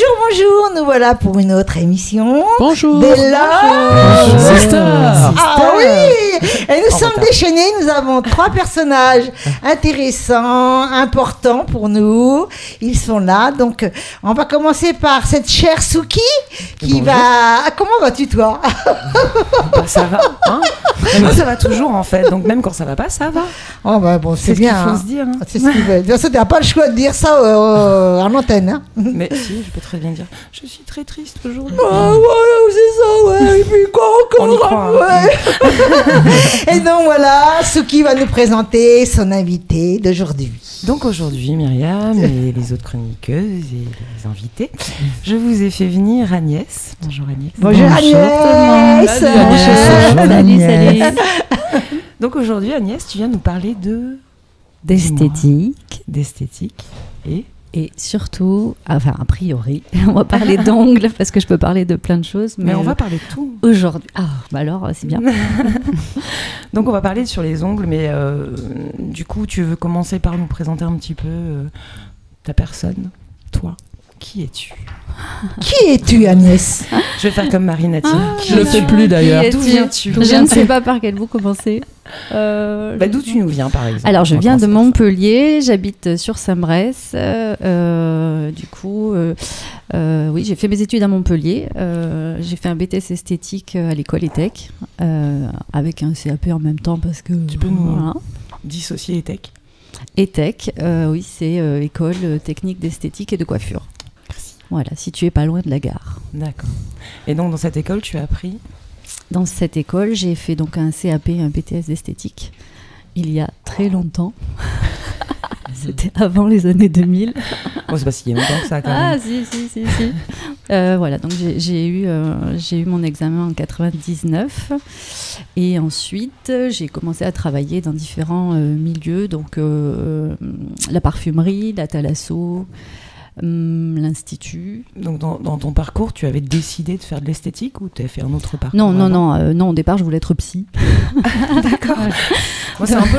Bonjour, nous voilà pour une autre émission. Bonjour. Bonjour. Sister. Ah oui. Et nous sommes déchaînés, nous avons 3 personnages intéressants, importants pour nous. Ils sont là, donc on va commencer par cette chère Suki qui Bonjour. va... Ah, comment vas-tu toi? Bah, ça va, hein. Moi, ça va toujours en fait, donc même quand ça va pas, ça va. Oh bah bon, c'est C'est ce qu'il bien. faut se dire. Hein. C'est ce qu'il veut. De toute façon, tu n'as pas le choix de dire ça en antenne. Hein. Mais si, je peux très bien dire, je suis très triste aujourd'hui. Ah ouais, c'est ça, ouais. Et puis quoi encore? On y croit, hein. Ouais. Et donc voilà, Suki va nous présenter son invité d'aujourd'hui. Donc aujourd'hui, Myriam et les autres chroniqueuses et les invités, je vous ai fait venir Agnès. Bonjour Agnès. Bonjour Agnès. Salut Agnès. Salut. Donc aujourd'hui, Agnès, tu viens nous parler D'esthétique. d'esthétique Et surtout, enfin a priori, on va parler d'ongles parce que je peux parler de plein de choses. mais on va parler de tout. Aujourd'hui. Ah, bah alors c'est bien. Donc on va parler sur les ongles, mais du coup, tu veux commencer par nous présenter un petit peu ta personne, toi. Qui es-tu? Qui es-tu, Agnès? Je vais faire comme Marie-Native. Je le fais plus d'ailleurs. D'où viens-tu? Je ne sais pas par quel bout commencer. D'où tu nous viens, par exemple? Alors, je On va viens de commencer par ça. Montpellier, j'habite sur Saint-Bresse. Du coup, oui, j'ai fait mes études à Montpellier. J'ai fait un BTS esthétique à l'école ETEC, avec un CAP en même temps parce que... Tu peux nous voilà. dissocier les techs? ETEC, oui, c'est école technique d'esthétique et de coiffure. Voilà, située pas loin de la gare. D'accord. Et donc, dans cette école, tu as appris? Dans cette école, j'ai fait donc un CAP, un BTS d'esthétique, il y a très longtemps. C'était avant les années 2000. Oh, c'est pas si longtemps que ça, quand Ah, même. si. Voilà, donc j'ai eu mon examen en 99. Et ensuite, j'ai commencé à travailler dans différents milieux, donc la parfumerie, la thalasso, l'institut. Donc, dans ton parcours, tu avais décidé de faire de l'esthétique ou tu as fait un autre parcours? Non, au départ, je voulais être psy. D'accord. Moi, c'est un peu...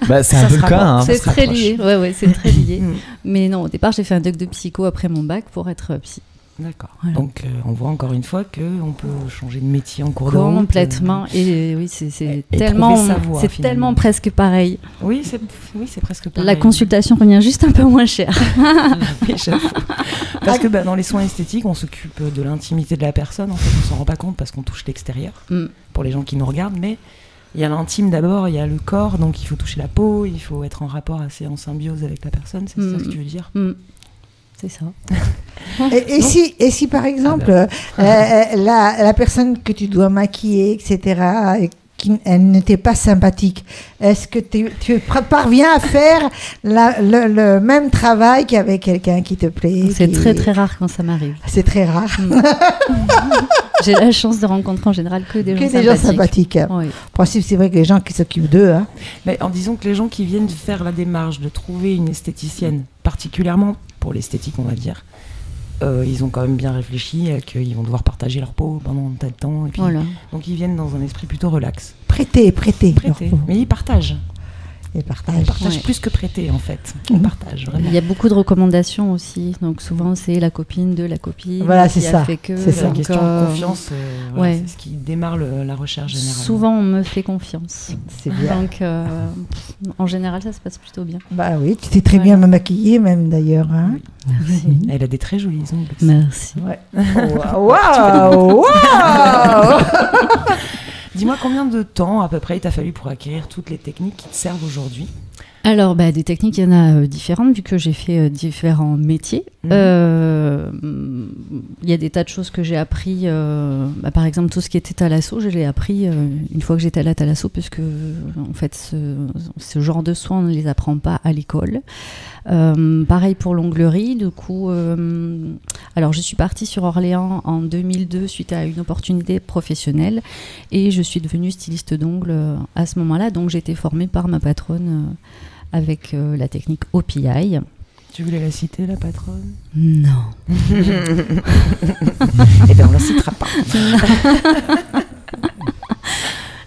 Bah, c'est Ça un peu se le cas. Hein. C'est se très rapproche. lié, ouais, c'est très lié. Mm. Mais non, au départ, j'ai fait un doc de psycho après mon bac pour être psy. D'accord. Voilà. Donc, on voit encore une fois qu'on peut changer de métier en cours de route. Complètement. Et oui, c'est Et tellement, trouver sa voie, c'est finalement. tellement presque pareil. Oui, c'est presque pareil. La consultation revient juste un peu moins cher. Oui, j'avoue. Parce que dans les soins esthétiques, on s'occupe de l'intimité de la personne. En fait, on s'en rend pas compte parce qu'on touche l'extérieur, Mm. pour les gens qui nous regardent. Mais il y a l'intime d'abord, il y a le corps, donc il faut toucher la peau, il faut être en rapport assez en symbiose avec la personne. C'est ça que tu veux dire? C'est ça. Et si par exemple, la personne que tu dois maquiller, etc., elle ne t'est pas sympathique, est-ce que tu parviens à faire le même travail qu'avec quelqu'un qui te plaît? C'est très très rare quand ça m'arrive. C'est très rare. J'ai la chance de rencontrer en général que des gens sympathiques. En Oui. principe, c'est vrai que les gens qui s'occupent d'eux... Hein. Mais en disant que les gens qui viennent faire la démarche de trouver une esthéticienne, particulièrement pour l'esthétique, on va dire, ils ont quand même bien réfléchi qu'ils vont devoir partager leur peau pendant un tas de temps. Et puis, Voilà. donc ils viennent dans un esprit plutôt relax. Prêter. Mais ils partagent. Ils partagent. On partage Ouais. plus que prêter, en fait. On partage, vraiment. Il y a beaucoup de recommandations aussi. Donc souvent, c'est la copine de la copine Voilà, qui c'est a ça. fait que. C'est C'est ça. une donc, question de confiance. Voilà, ouais. c'est ce qui démarre la recherche généralement. Souvent, on me fait confiance. C'est bien. Donc, en général, ça se passe plutôt bien. Bah oui, tu sais très bien me maquiller même d'ailleurs. Hein. Merci. Elle a des très jolis ongles. Merci. Ouais. Waouh. Dis-moi combien de temps à peu près il t'a fallu pour acquérir toutes les techniques qui te servent aujourd'hui? Alors, des techniques, il y en a différentes, vu que j'ai fait différents métiers. Il y a des tas de choses que j'ai appris. Par exemple, tout ce qui était thalasso, je l'ai appris une fois que j'étais à la thalasso, puisque en fait, ce genre de soins, on ne les apprend pas à l'école. Pareil pour l'onglerie. Du coup, alors je suis partie sur Orléans en 2002 suite à une opportunité professionnelle, et je suis devenue styliste d'ongles à ce moment-là. Donc, j'ai été formée par ma patronne avec la technique OPI. Tu voulais la citer, la patronne? Non. Eh bien, on la citera pas.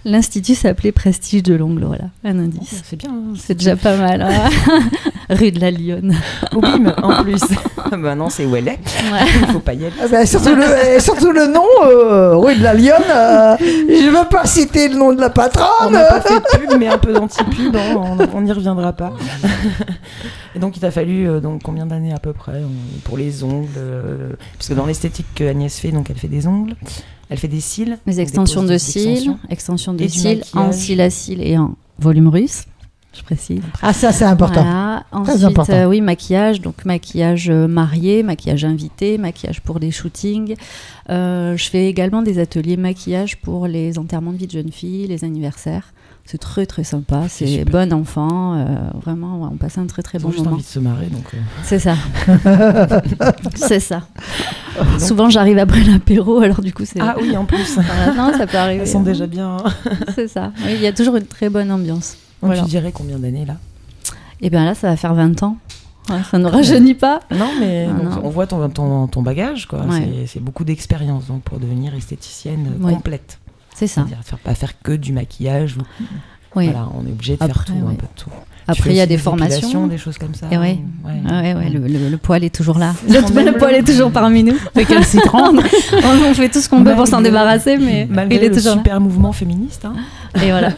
L'Institut s'appelait Prestige de l'ongle, voilà, un indice. C'est bien. Hein, c'est déjà pas mal. Hein. Rue de la Lyonne. Au BIM, en plus. Ben non, c'est où elle est. Ouais. Il faut pas y aller. Surtout le nom, rue de la Lyonne. Je ne veux pas citer le nom de la patronne. On n'a pas fait de pub, mais un peu d'anti-pub. On n'y reviendra pas. Et donc, il t'a fallu donc, combien d'années à peu près pour les ongles parce que dans l'esthétique qu'Agnès fait, donc elle fait des ongles, elle fait des cils. Les extensions de cils, en cils à cils et en volume russe. Je précise. Ah, ça, c'est important. Voilà. Ensuite, très important. Oui, maquillage. Donc, maquillage marié, maquillage invité, maquillage pour les shootings. Je fais également des ateliers maquillage pour les enterrements de vie de jeunes filles, les anniversaires. C'est très, très sympa. C'est bon enfant. Vraiment, on passe un très, très bon moment. J'ai envie de se marrer. Donc C'est ça. C'est ça. Souvent, j'arrive après l'apéro, alors du coup, c'est... Ah oui, en plus. Voilà. Non, ça peut arriver. Elles sont déjà bien. C'est ça. Oui, il y a toujours une très bonne ambiance. Donc, voilà. tu dirais combien d'années, là? Eh bien là, ça va faire 20 ans. Ouais, ça ne rajeunit pas. Non, mais donc, non. on voit ton bagage, quoi. Ouais. C'est beaucoup d'expérience donc, pour devenir esthéticienne complète. C'est ça. C'est-à-dire pas faire que du maquillage. Oui. Voilà, on est obligé de faire tout, un peu de tout. Après, il y a des formations. Des choses comme ça. Et ouais. Le poil est toujours là. Le poil est toujours parmi nous. Récalcitrant. On fait tout ce qu'on peut pour s'en débarrasser, mais malgré il est toujours le super mouvement féministe. Hein. Et voilà.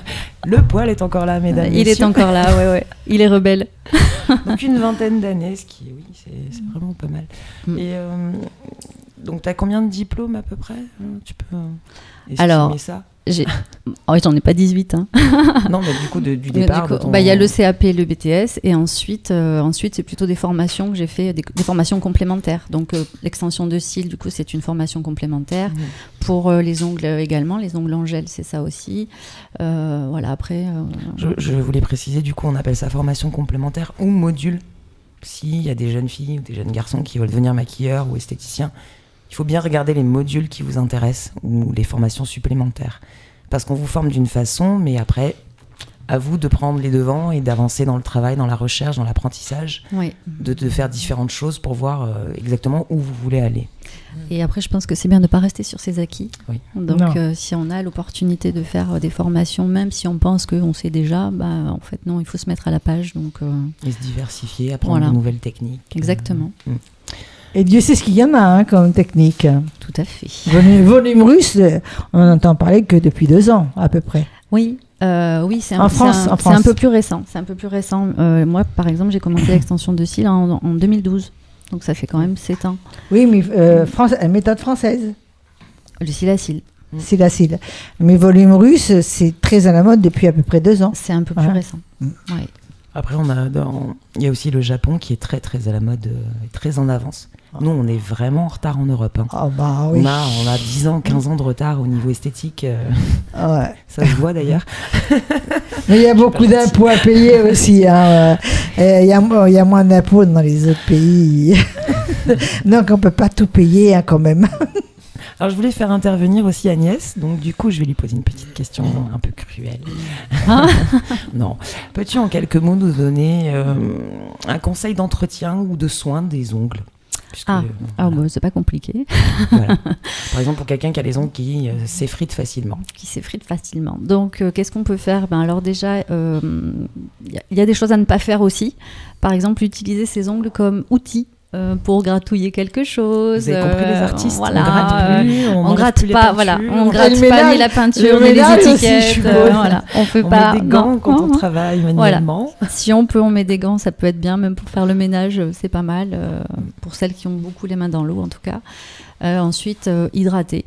Le poil est encore là, mesdames. Il est encore là, ouais. Il est rebelle. Donc une vingtaine d'années, ce qui, oui, c'est vraiment pas mal. Et donc, tu as combien de diplômes à peu près? Tu peux estimer ça? J'en ai pas 18. Hein. Non, mais du coup, du départ. Il y a le CAP et le BTS, et ensuite c'est plutôt des formations que j'ai fait, des formations complémentaires. Donc, l'extension de cils, du coup, c'est une formation complémentaire. Pour les ongles également, les ongles en gel, c'est ça aussi. Voilà, après. Je voulais préciser, du coup, on appelle ça formation complémentaire ou module. S'il y a des jeunes filles ou des jeunes garçons qui veulent devenir maquilleurs ou esthéticiens, il faut bien regarder les modules qui vous intéressent ou les formations supplémentaires. Parce qu'on vous forme d'une façon, mais après, à vous de prendre les devants et d'avancer dans le travail, dans la recherche, dans l'apprentissage, de faire différentes choses pour voir exactement où vous voulez aller. Et après, je pense que c'est bien de ne pas rester sur ses acquis. Oui. Donc, si on a l'opportunité de faire des formations, même si on pense qu'on sait déjà, en fait, non, il faut se mettre à la page. Donc, et se diversifier, apprendre de nouvelles techniques. Exactement. Et Dieu sait ce qu'il y en a comme technique. Tout à fait. Volume russe, on n'entend parler que depuis 2 ans, à peu près. Oui, c'est un peu plus récent. C'est un peu plus récent. Moi, par exemple, j'ai commencé l'extension de cils en 2012. Donc, ça fait quand même 7 ans. Oui, mais méthode française. Le cil à cils. Cil à cils. Mais volume russe, c'est très à la mode depuis à peu près 2 ans. C'est un peu plus récent. Oui. Après, il y a aussi le Japon qui est très, très à la mode et très en avance. Nous, on est vraiment en retard en Europe. Hein. Oh, bah, oui. On a 10 ans, 15 ans de retard au niveau esthétique. Ouais. Ça se voit d'ailleurs. Mais il y a beaucoup d'impôts à payer aussi. Hein. Il y a moins d'impôts dans les autres pays. Donc, on ne peut pas tout payer hein, quand même. Alors, je voulais faire intervenir aussi Agnès. Donc, du coup, je vais lui poser une petite question un peu cruelle. Non. Peux-tu, en quelques mots, nous donner un conseil d'entretien ou de soin des ongles? C'est pas compliqué. Voilà. Par exemple, pour quelqu'un qui a les ongles qui s'effritent facilement. Donc, qu'est-ce qu'on peut faire? Alors déjà, il y a des choses à ne pas faire aussi. Par exemple, utiliser ses ongles comme outil. Pour gratouiller quelque chose. Vous avez compris les artistes, voilà, on gratte plus, on gratte pas, voilà, on gratte pas ni la peinture ni les étiquettes. Voilà, on met des gants quand on travaille manuellement. Voilà. Si on peut, on met des gants, ça peut être bien, même pour faire le ménage, c'est pas mal. Pour celles qui ont beaucoup les mains dans l'eau, en tout cas. Ensuite, hydrater.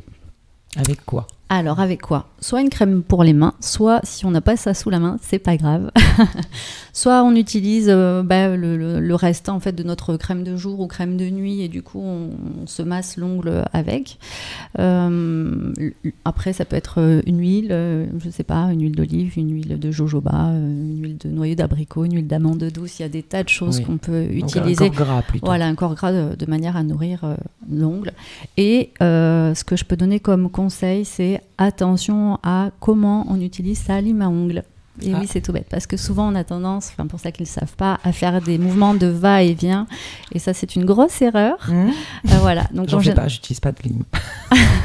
Avec quoi? Alors, avec quoi? Soit une crème pour les mains, soit, si on n'a pas ça sous la main, c'est pas grave. Soit on utilise le restant en fait, de notre crème de jour ou crème de nuit et du coup, on se masse l'ongle avec. Après, ça peut être une huile, je sais pas, une huile d'olive, une huile de jojoba, une huile de noyau d'abricot, une huile d'amande douce. Il y a des tas de choses qu'on peut utiliser. Donc un corps gras plutôt. Voilà, un corps gras de manière à nourrir l'ongle. Et ce que je peux donner comme conseil, c'est attention à comment on utilise sa lime à ongles. Et oui, c'est tout bête, parce que souvent on a tendance, pour ça qu'ils ne savent pas, à faire des mouvements de va-et-vient, et ça c'est une grosse erreur. Voilà. Donc j'en fais pas, j'utilise pas de lime.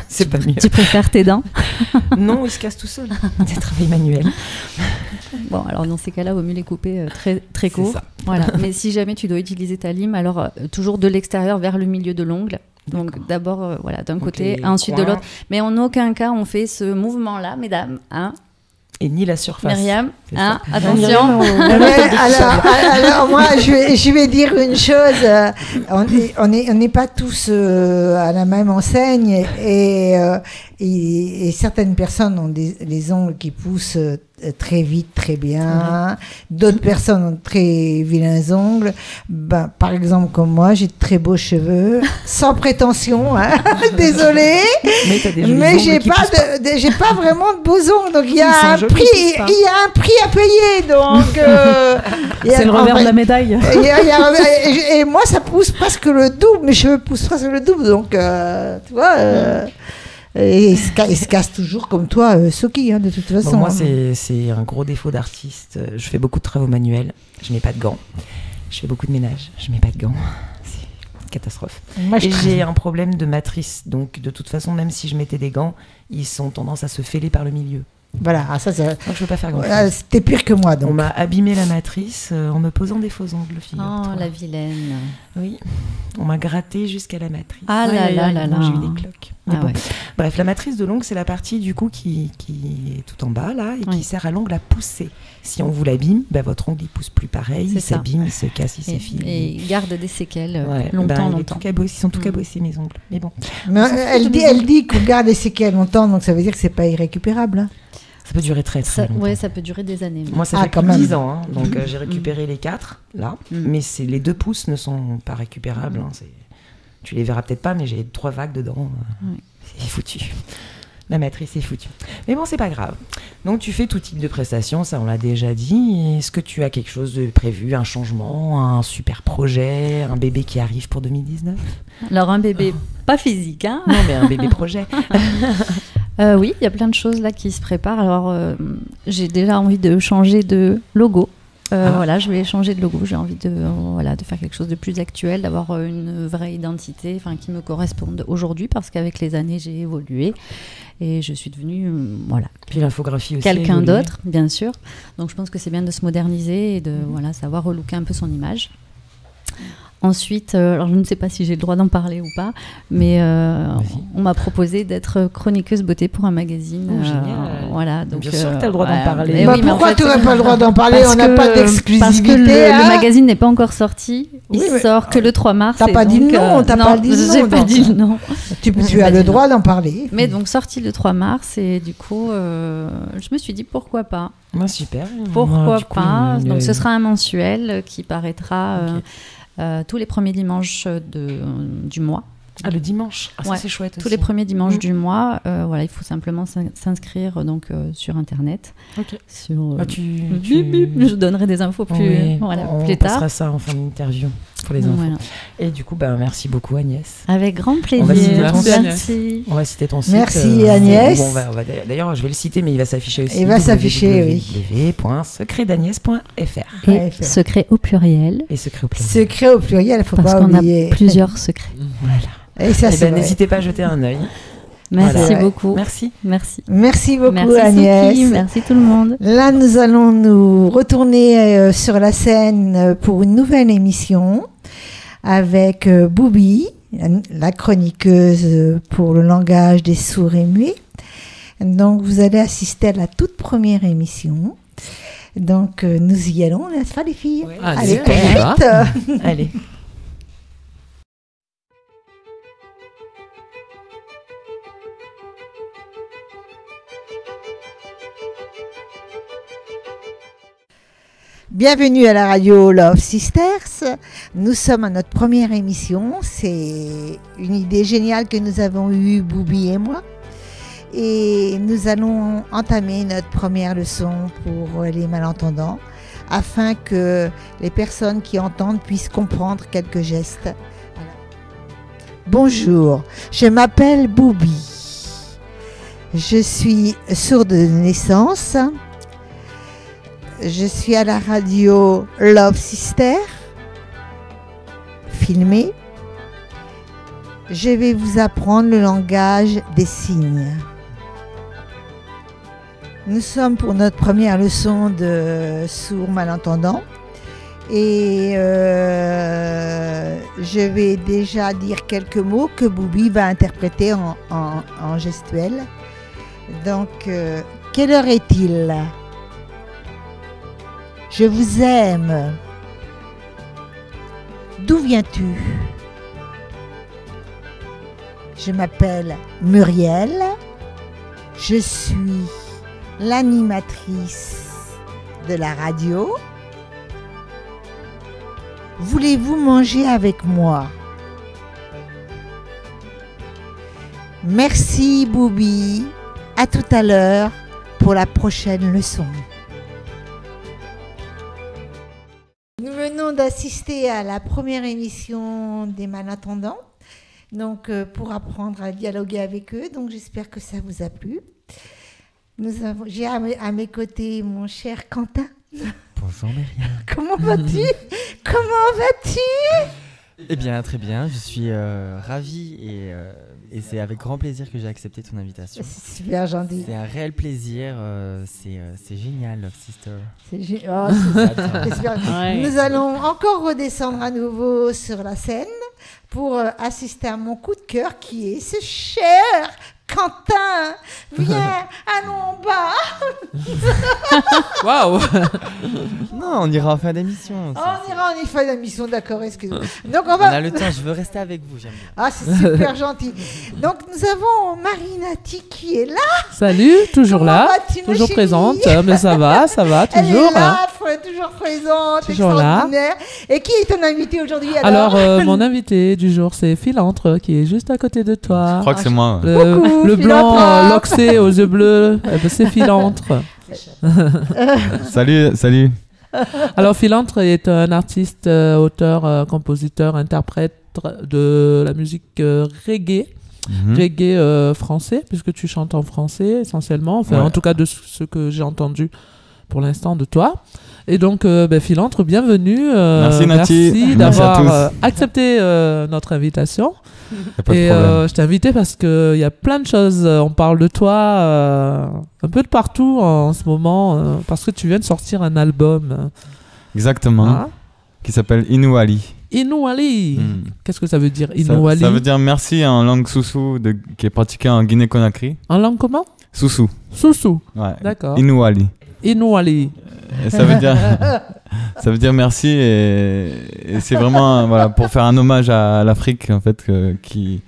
C'est pas mieux. Tu préfères tes dents? Non, il se casse tout seul. C'est travail manuel. Bon, alors dans ces cas-là, il vaut mieux les couper très, très court. C'est ça. Voilà. Mais si jamais tu dois utiliser ta lime, alors toujours de l'extérieur vers le milieu de l'ongle. Donc d'abord d'un côté, ensuite de l'autre. Mais en aucun cas on fait ce mouvement-là, mesdames. Hein? Et ni la surface. Myriam, hein, attention. Alors moi, je vais dire une chose. On n'est pas tous à la même enseigne et certaines personnes ont les ongles qui poussent très vite, très bien. D'autres personnes ont très vilains ongles. Ben, par exemple, comme moi, j'ai de très beaux cheveux, sans prétention. Hein. Désolée, mais j'ai pas vraiment de beaux ongles. Donc il y a un prix à payer. Donc c'est le revers de la médaille. Et moi, ça pousse presque le double. Mes cheveux poussent presque le double. Donc tu vois. Et il se casse toujours comme toi, Soki, de toute façon. Bon, moi, c'est un gros défaut d'artiste. Je fais beaucoup de travaux manuels. Je mets pas de gants. Je fais beaucoup de ménage. Je mets pas de gants. C'est une catastrophe. Et j'ai un problème de matrice. Donc, de toute façon, même si je mettais des gants, ils ont tendance à se fêler par le milieu. Voilà, ça. Donc, je peux pas faire grand-chose. C'était pire que moi, donc. On m'a abîmé la matrice en me posant des faux ongles, figure-toi. Oh, la vilaine. Oui. On m'a gratté jusqu'à la matrice. Ah là là là là. J'ai eu des cloques. Bon. Bref, la matrice de l'ongle, c'est la partie du coup qui est tout en bas là et qui sert à l'ongle à pousser. Si on vous l'abîme, votre ongle il pousse plus pareil, il s'abîme, il se casse, il s'effile. Et il garde des séquelles longtemps. Ils sont tout cabossés mes ongles. Mais bon. Mais elle dit qu'on garde des séquelles longtemps, donc ça veut dire que c'est pas irrécupérable. Hein. Ça peut durer très longtemps. Oui, ça peut durer des années. Moi, ça fait plus de 10 ans. Hein, donc, j'ai récupéré les 4, là. Mais les 2 pouces ne sont pas récupérables. Hein, tu les verras peut-être pas, mais j'ai 3 vagues dedans. C'est foutu. La matrice est foutue. Mais bon, c'est pas grave. Donc, tu fais tout type de prestations, ça, on l'a déjà dit. Est-ce que tu as quelque chose de prévu, un changement, un super projet, un bébé qui arrive pour 2019 ? Alors, un bébé pas physique, hein ? Non, mais un bébé projet. Oui, il y a plein de choses là qui se préparent. Alors, j'ai déjà envie de changer de logo. Voilà, je vais changer de logo. J'ai envie de faire quelque chose de plus actuel, d'avoir une vraie identité, qui me corresponde aujourd'hui, parce qu'avec les années, j'ai évolué et je suis devenue, Puis l'infographie aussi. Quelqu'un d'autre, bien sûr. Donc, je pense que c'est bien de se moderniser et de savoir relooker un peu son image. Ensuite, alors je ne sais pas si j'ai le droit d'en parler ou pas, mais on m'a proposé d'être chroniqueuse beauté pour un magazine. Génial. Voilà, donc, bien sûr que tu as le droit d'en parler. Pourquoi tu n'aurais pas le droit d'en parler ? On n'a pas d'exclusivité. Parce que le magazine n'est pas encore sorti. Il sort que le 3 mars. T'as pas dit le nom, j'ai pas dit le nom. Tu as le droit d'en parler. Mais donc sorti le 3 mars et du coup, je me suis dit pourquoi pas. Super. Pourquoi pas. Donc ce sera un mensuel qui paraîtra... tous les premiers dimanches du mois. Ah, le dimanche. Ça, c'est chouette aussi. Tous les premiers dimanches du mois. Il faut simplement s'inscrire sur Internet. Ok. Je donnerai des infos plus tard. On passera ça en fin d'interview pour les infos. Voilà. Et du coup, merci beaucoup Agnès. Avec grand plaisir. On va citer ton site. Merci Agnès. D'ailleurs, je vais le citer, mais il va s'afficher aussi. Il va s'afficher, oui. www.secretdagnès.fr. Et secret au pluriel. Secret au pluriel, il ne faut pas oublier. Parce qu'on a plusieurs secrets. Voilà. Et ça, n'hésitez pas à jeter un œil. Merci beaucoup. Merci beaucoup Agnès. Sophie, merci tout le monde. Là, nous allons nous retourner sur la scène pour une nouvelle émission avec Boubi, la chroniqueuse pour le langage des sourds et muets. Donc, vous allez assister à la toute première émission. Donc, nous y allons, n'est-ce pas les filles ? Allez, vite. Allez. Bienvenue à la radio Love Sisters. Nous sommes à notre première émission. C'est une idée géniale que nous avons eue, Boubi et moi. Et nous allons entamer notre première leçon pour les malentendants afin que les personnes qui entendent puissent comprendre quelques gestes. Voilà. Bonjour, je m'appelle Boubi. Je suis sourde de naissance. je suis à la radio Love Sister, filmée. Je vais vous apprendre le langage des signes. Nous sommes pour notre première leçon de sourds malentendants. Et je vais déjà dire quelques mots que Boubi va interpréter en gestuel. Donc, quelle heure est-il? Je vous aime. D'où viens-tu? Je m'appelle Muriel. Je suis l'animatrice de la radio. Voulez-vous manger avec moi? Merci Boubi. À tout à l'heure pour la prochaine leçon. Nous venons d'assister à la première émission des malentendants. Donc pour apprendre à dialoguer avec eux. Donc j'espère que ça vous a plu. J'ai à mes côtés mon cher Quentin. Bonjour Myriam. Comment vas-tu? Comment vas-tu? Eh bien, très bien. Je suis ravi et c'est avec grand plaisir que j'ai accepté ton invitation. C'est super gentil. C'est un réel plaisir. C'est génial, Love Sister. C'est super. Ouais. Nous allons encore redescendre à nouveau sur la scène pour assister à mon coup de cœur qui est ce cher Quentin. Viens, allons en bas. Waouh. Non, on ira en fin d'émission. On ira en fin d'émission, d'accord, excusez-moi. Donc on a le temps, je veux rester avec vous, j'aime bien. Ah, c'est super gentil. Donc nous avons Marinati qui est là. Salut, toujours là, toujours présente, mais ça va, toujours. Elle est là, toujours présente, toujours extraordinaire. Là. Et qui est ton invité aujourd'hui alors mon invité du jour, c'est Philantre, qui est juste à côté de toi. Je crois que c'est moi. Le blanc loxé aux yeux bleus, c'est Philantre. Salut. Alors Philantre est un artiste, auteur, compositeur, interprète de la musique reggae. Reggae français, puisque tu chantes en français essentiellement, enfin, en tout cas de ce que j'ai entendu pour l'instant de toi. Et donc, Philantre, bienvenue. Merci d'avoir accepté notre invitation. Et je t'ai invité parce qu'il y a plein de choses. On parle de toi un peu de partout en ce moment, parce que tu viens de sortir un album. Exactement. Qui s'appelle Inuali. Inuali. Qu'est-ce que ça veut dire, Inuali? Ça veut dire merci en langue soussou qui est pratiquée en Guinée-Conakry. En langue comment? Soussou. Soussou. Ouais. D'accord. Inuali. Inuali. Et ça veut dire merci et c'est vraiment pour faire un hommage à l'Afrique en fait qui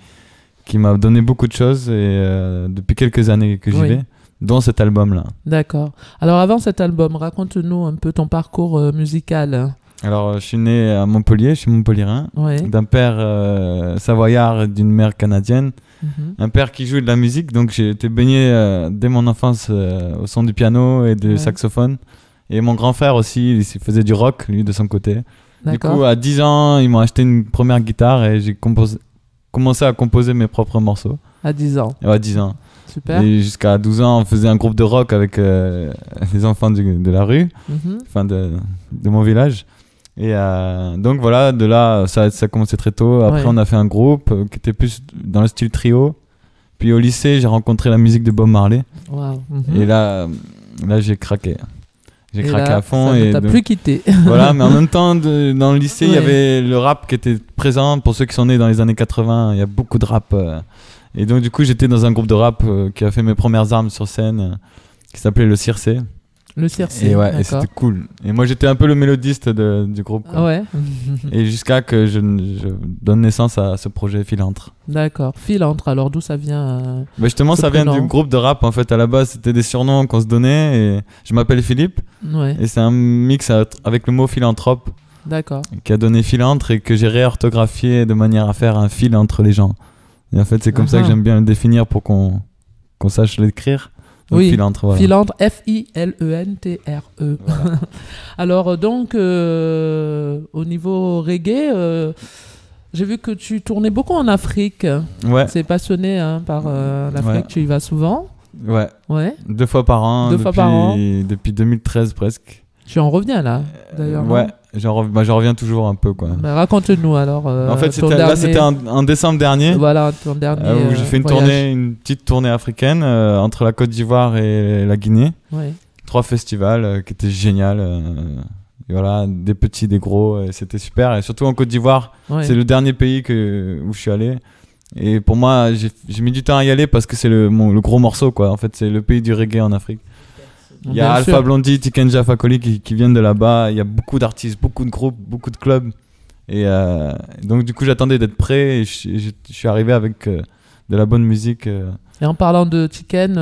m'a donné beaucoup de choses et depuis quelques années que j'y vais, dont cet album là. D'accord. Alors avant cet album, raconte-nous un peu ton parcours musical. Alors je suis né à Montpellier, je suis montpelliérain, d'un père savoyard et d'une mère canadienne. Un père qui joue de la musique, donc j'ai été baigné dès mon enfance au son du piano et du saxophone. Et mon grand frère aussi, il faisait du rock, lui, de son côté. D'accord. Du coup, à 10 ans, ils m'ont acheté une première guitare et j'ai commencé à composer mes propres morceaux. À 10 ans? Ouais, à 10 ans. Super. Et jusqu'à 12 ans, on faisait un groupe de rock avec les enfants de la rue, enfin de mon village. Et donc voilà, de là, ça a commencé très tôt. Après, on a fait un groupe qui était plus dans le style trio. Puis au lycée, j'ai rencontré la musique de Bob Marley. Wow. Et là, j'ai craqué. J'ai craqué à fond. Ça ne t'a plus quitté. Voilà, mais en même temps, dans le lycée, il y avait le rap qui était présent. Pour ceux qui sont nés dans les années 80, il y a beaucoup de rap. Et donc, du coup, j'étais dans un groupe de rap qui a fait mes premières armes sur scène, qui s'appelait le Circé. Le Circé. Et c'était cool. Et moi, j'étais un peu le mélodiste du groupe. Ouais. Et jusqu'à que je donne naissance à ce projet Philantre. D'accord. Philantre, alors d'où ça vient justement, ça vient du groupe de rap. En fait, à la base, c'était des surnoms qu'on se donnait. Et je m'appelle Philippe. Et c'est un mix avec le mot philanthrope. D'accord. Qui a donné Philantre et que j'ai réorthographié de manière à faire un fil entre les gens. Et en fait, c'est comme ça que j'aime bien le définir pour qu'on sache l'écrire. Donc Philantre, voilà. Philantre, F-I-L-E-N-T-R-E. Voilà. Alors, donc, au niveau reggae, j'ai vu que tu tournais beaucoup en Afrique. Ouais. Tu es passionné par l'Afrique, tu y vas souvent. Ouais. 2 fois par an. Depuis 2013 presque. Tu en reviens là, d'ailleurs. Ouais, j'en reviens toujours un peu, quoi. Bah, raconte-nous alors. En fait, c'était en décembre dernier. Voilà, ton dernier. Où j'ai fait une petite tournée africaine entre la Côte d'Ivoire et la Guinée. Ouais. 3 festivals qui étaient géniaux. Voilà, des petits, des gros, et c'était super. Et surtout en Côte d'Ivoire, c'est le dernier pays où je suis allé. Et pour moi, j'ai mis du temps à y aller parce que c'est le gros morceau, quoi. En fait, c'est le pays du reggae en Afrique. Il y a Alpha Blondy, Tiken Jah Fakoly qui viennent de là-bas. Il y a beaucoup d'artistes, beaucoup de groupes, beaucoup de clubs. Et donc, du coup, j'attendais d'être prêt. Et je suis arrivé avec de la bonne musique. Et en parlant de Tiken,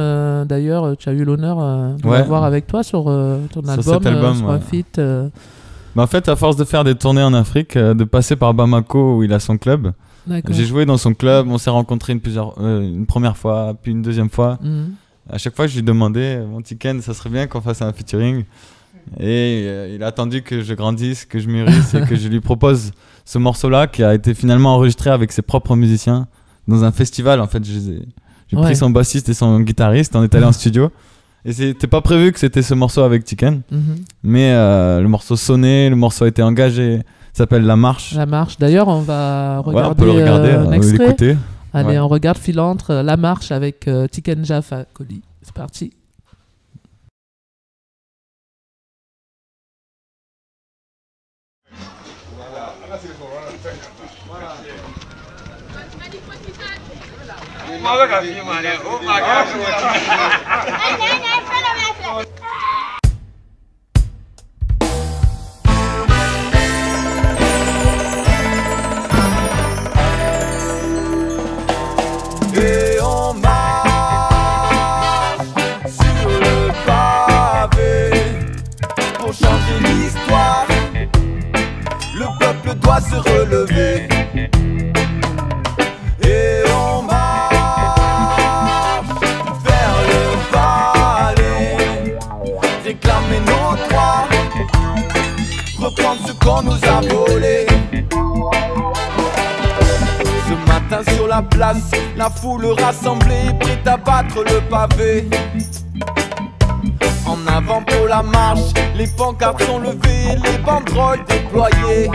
d'ailleurs, tu as eu l'honneur de l'avoir avec toi sur ton album, sur un feat. Bah, en fait, à force de faire des tournées en Afrique, de passer par Bamako où il a son club, j'ai joué dans son club. On s'est rencontrés une première fois, puis une deuxième fois. À chaque fois, je lui demandais, mon Tiken, ça serait bien qu'on fasse un featuring. Et il a attendu que je grandisse, que je mûrisse et que je lui propose ce morceau-là qui a été finalement enregistré avec ses propres musiciens dans un festival. En fait, j'ai pris son bassiste et son guitariste, on est allé en studio. Et c'était pas prévu que c'était ce morceau avec Tiken. Mais le morceau sonnait, le morceau a été engagé. Ça s'appelle La Marche. La Marche. D'ailleurs, on va regarder, on peut le regarder, un extrait. L'écouter. Allez, on regarde Philantre, La Marche avec Tiken Jah Fakoly. C'est parti. Et on marche sur le pavé pour changer l'histoire. Le peuple doit se relever. Et on marche vers le palais, réclamer nos droits, reprendre ce qu'on nous a volé. Ce matin sur la place, la foule rassemblée, prête à battre le pavé. En avant pour la marche, les pancartes sont levées, les banderoles déployées.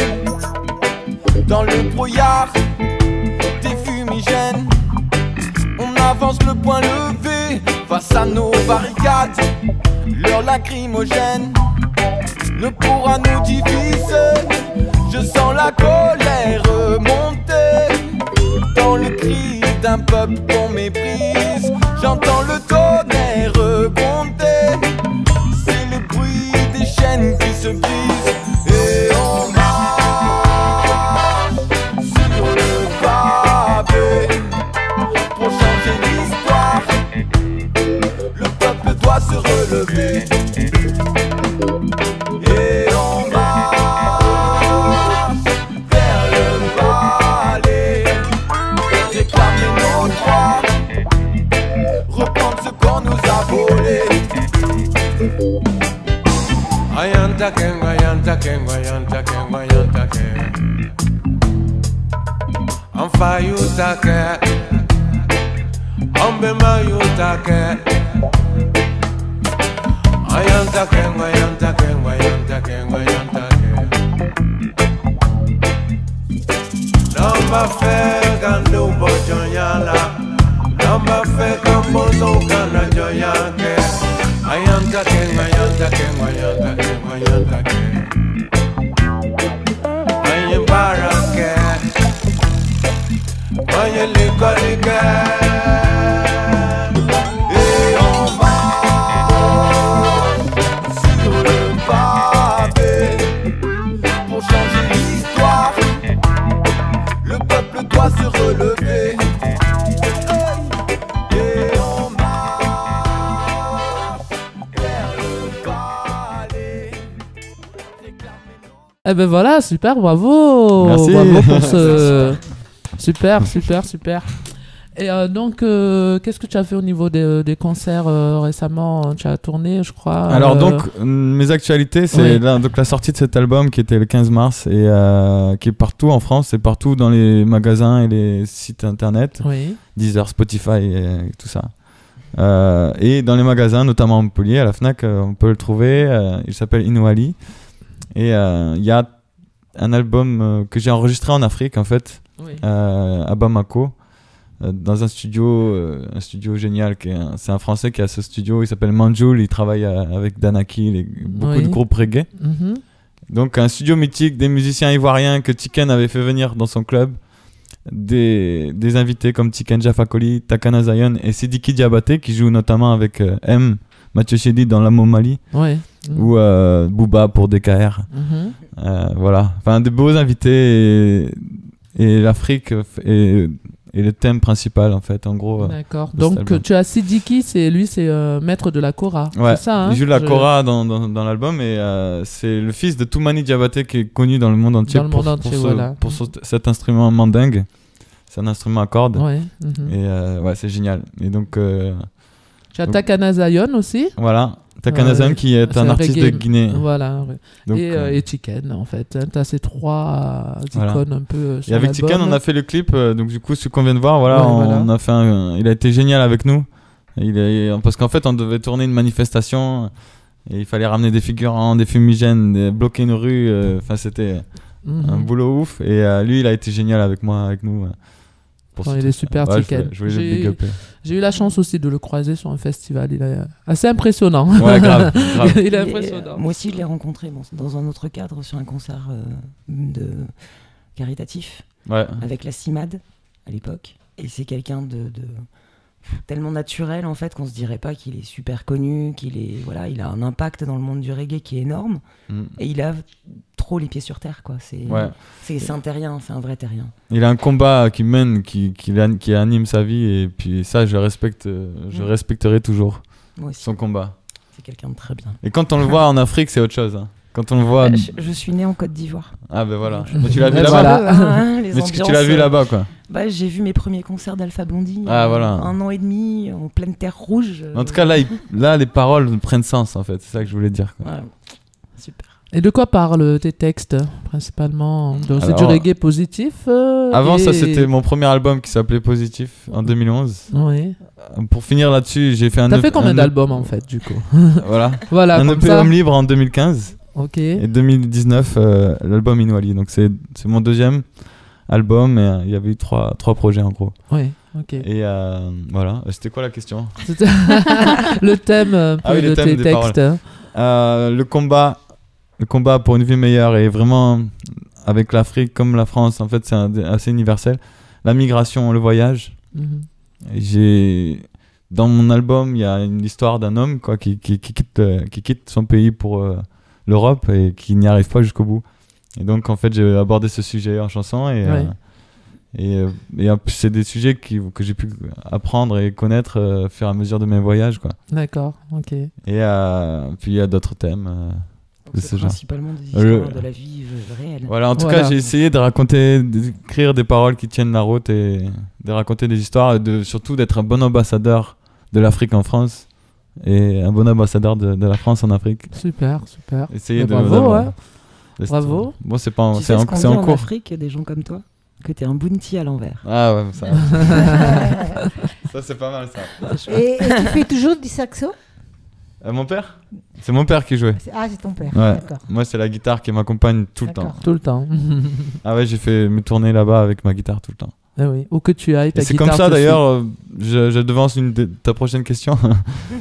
Dans le brouillard, des fumigènes, on avance le poing levé face à nos barricades. Leur lacrymogène ne pourra nous diviser. Je sens la colère monter dans le cri d'un peuple qu'on méprise. J'entends le tonnerre gronder, c'est le bruit des chaînes qui se brisent. Et on marche sur le pavé pour changer l'histoire. Le peuple doit se relever. Et on marche vers le palais, réclamer nos droits, reprendre ce qu'on nous a volé. Ayantake, ayantake, ayantake, ayantake. Amfa yutake, ambema yutake. Ayantake, ayantake, ayantake, ayantake. Namba fe gando bojoyala, namba fe kambozo kana joyake. Ayantake, ayantake, ayantake, ayantake. Ayembarake, ayelikolike. Et on marche sur le pavé pour changer l'histoire. Le peuple doit se relever. Et on marche vers le palais, réclamer nos... Eh ben voilà, super, bravo. Merci. Bravo pour ce... Super, super, super. Et donc, qu'est-ce que tu as fait au niveau des concerts récemment? Tu as tourné, je crois. Alors donc, mes actualités, c'est donc la sortie de cet album qui était le 15 mars et qui est partout en France et partout dans les magasins et les sites internet. Oui. Deezer, Spotify et tout ça. Et dans les magasins, notamment à Montpellier, à la Fnac, on peut le trouver. Il s'appelle Inouali. Et il y a un album que j'ai enregistré en Afrique, en fait, à Bamako, dans un studio génial. C'est un Français qui a ce studio, il s'appelle Manjoul, il travaille avec Danaki, beaucoup de groupes reggae. Donc un studio mythique, des musiciens ivoiriens que Tiken avait fait venir dans son club. Des invités comme Tiken Jah Fakoly, Takana Zion et Sidiki Diabaté qui jouent notamment avec Mathieu Chédid dans L'Amo Mali ou Booba pour DKR. Voilà, enfin de beaux invités et l'Afrique est le thème principal en fait, en gros. D'accord, donc tu as Sidiki, c'est maître de la kora, ouais, c'est ça, hein, il joue de la kora dans l'album et c'est le fils de Toumani Diabaté qui est connu dans le monde entier pour cet instrument mandingue. C'est un instrument à cordes et c'est génial. Et donc tu as Takana Zion aussi. Voilà, Takana Zion qui est un artiste de Guinée. Voilà. Donc, et Tiken en fait. Tu as ces trois icônes un peu sur et avec Tiken on a fait le clip, donc du coup ce qu'on vient de voir, on a fait il a été génial avec nous. Parce qu'en fait on devait tourner une manifestation et il fallait ramener des figurants, des fumigènes, bloquer une rue, enfin c'était un boulot ouf et lui il a été génial avec nous. Il est super, Tiken. J'ai eu la chance aussi de le croiser sur un festival. Il est assez impressionnant. Ouais, grave. Il est impressionnant. Moi aussi, je l'ai rencontré dans un autre cadre, sur un concert caritatif avec la CIMAD à l'époque. Et c'est quelqu'un de tellement naturel en fait qu'on se dirait pas qu'il est super connu, il a un impact dans le monde du reggae qui est énorme et il a trop les pieds sur terre quoi. C'est un terrien, c'est un vrai terrien. Il a un combat qui mène, qui anime sa vie et puis ça je respecte, je respecterai toujours son combat. C'est quelqu'un de très bien. Et quand on le voit en Afrique c'est autre chose. Hein. Quand on le voit. Je suis né en Côte d'Ivoire. Ah ben voilà. Mais tu l'as vu là-bas. Mais tu l'as vu là-bas quoi. J'ai vu mes premiers concerts d'Alpha Blondie. Voilà. 1 an et demi en pleine terre rouge. En tout cas là les paroles prennent sens en fait. C'est ça que je voulais dire. Quoi. Ouais. Super. Et de quoi parlent tes textes principalement? C'est du reggae positif Avant ça c'était mon premier album qui s'appelait Positif en 2011. Oui. Pour finir là-dessus j'ai fait un. T'as fait combien d'albums en fait du coup? Voilà. Un EP Homme Libre en 2015. Ok. Et 2019, l'album Inouali. Donc c'est mon deuxième album et il y avait eu trois projets en gros. Oui, ok. Et voilà. C'était quoi la question? Le thème de tes textes. Le combat pour une vie meilleure et vraiment avec l'Afrique comme la France, en fait c'est assez universel. La migration, le voyage. Dans mon album, il y a une histoire d'un homme quoi, qui quitte son pays pour l'Europe et qui n'y arrive pas jusqu'au bout. Et donc en fait j'ai abordé ce sujet en chanson et c'est des sujets que j'ai pu apprendre et connaître au fur et à mesure de mes voyages quoi. D'accord, ok. Et puis il y a d'autres thèmes de ce genre. Principalement des histoires de la vie réelle. Voilà, en tout cas j'ai essayé d'écrire des paroles qui tiennent la route et de raconter des histoires et surtout d'être un bon ambassadeur de l'Afrique en France. Et un bon ambassadeur de la France en Afrique. Super. Bravo. Bon, c'est en cours. En Afrique, des gens comme toi, que t'es un bounty à l'envers. Ah ouais, ça. Ça c'est pas mal ça. Et tu fais toujours du saxo? Mon père? C'est mon père qui jouait. C'est ton père. Ouais. D'accord. Moi c'est la guitare qui m'accompagne tout le temps. Tout le temps. Ah ouais, j'ai fait mes tournées là-bas avec ma guitare tout le temps. Ah oui. Où que tu ailles, ta guitare. C'est comme ça d'ailleurs, je devance ta prochaine question.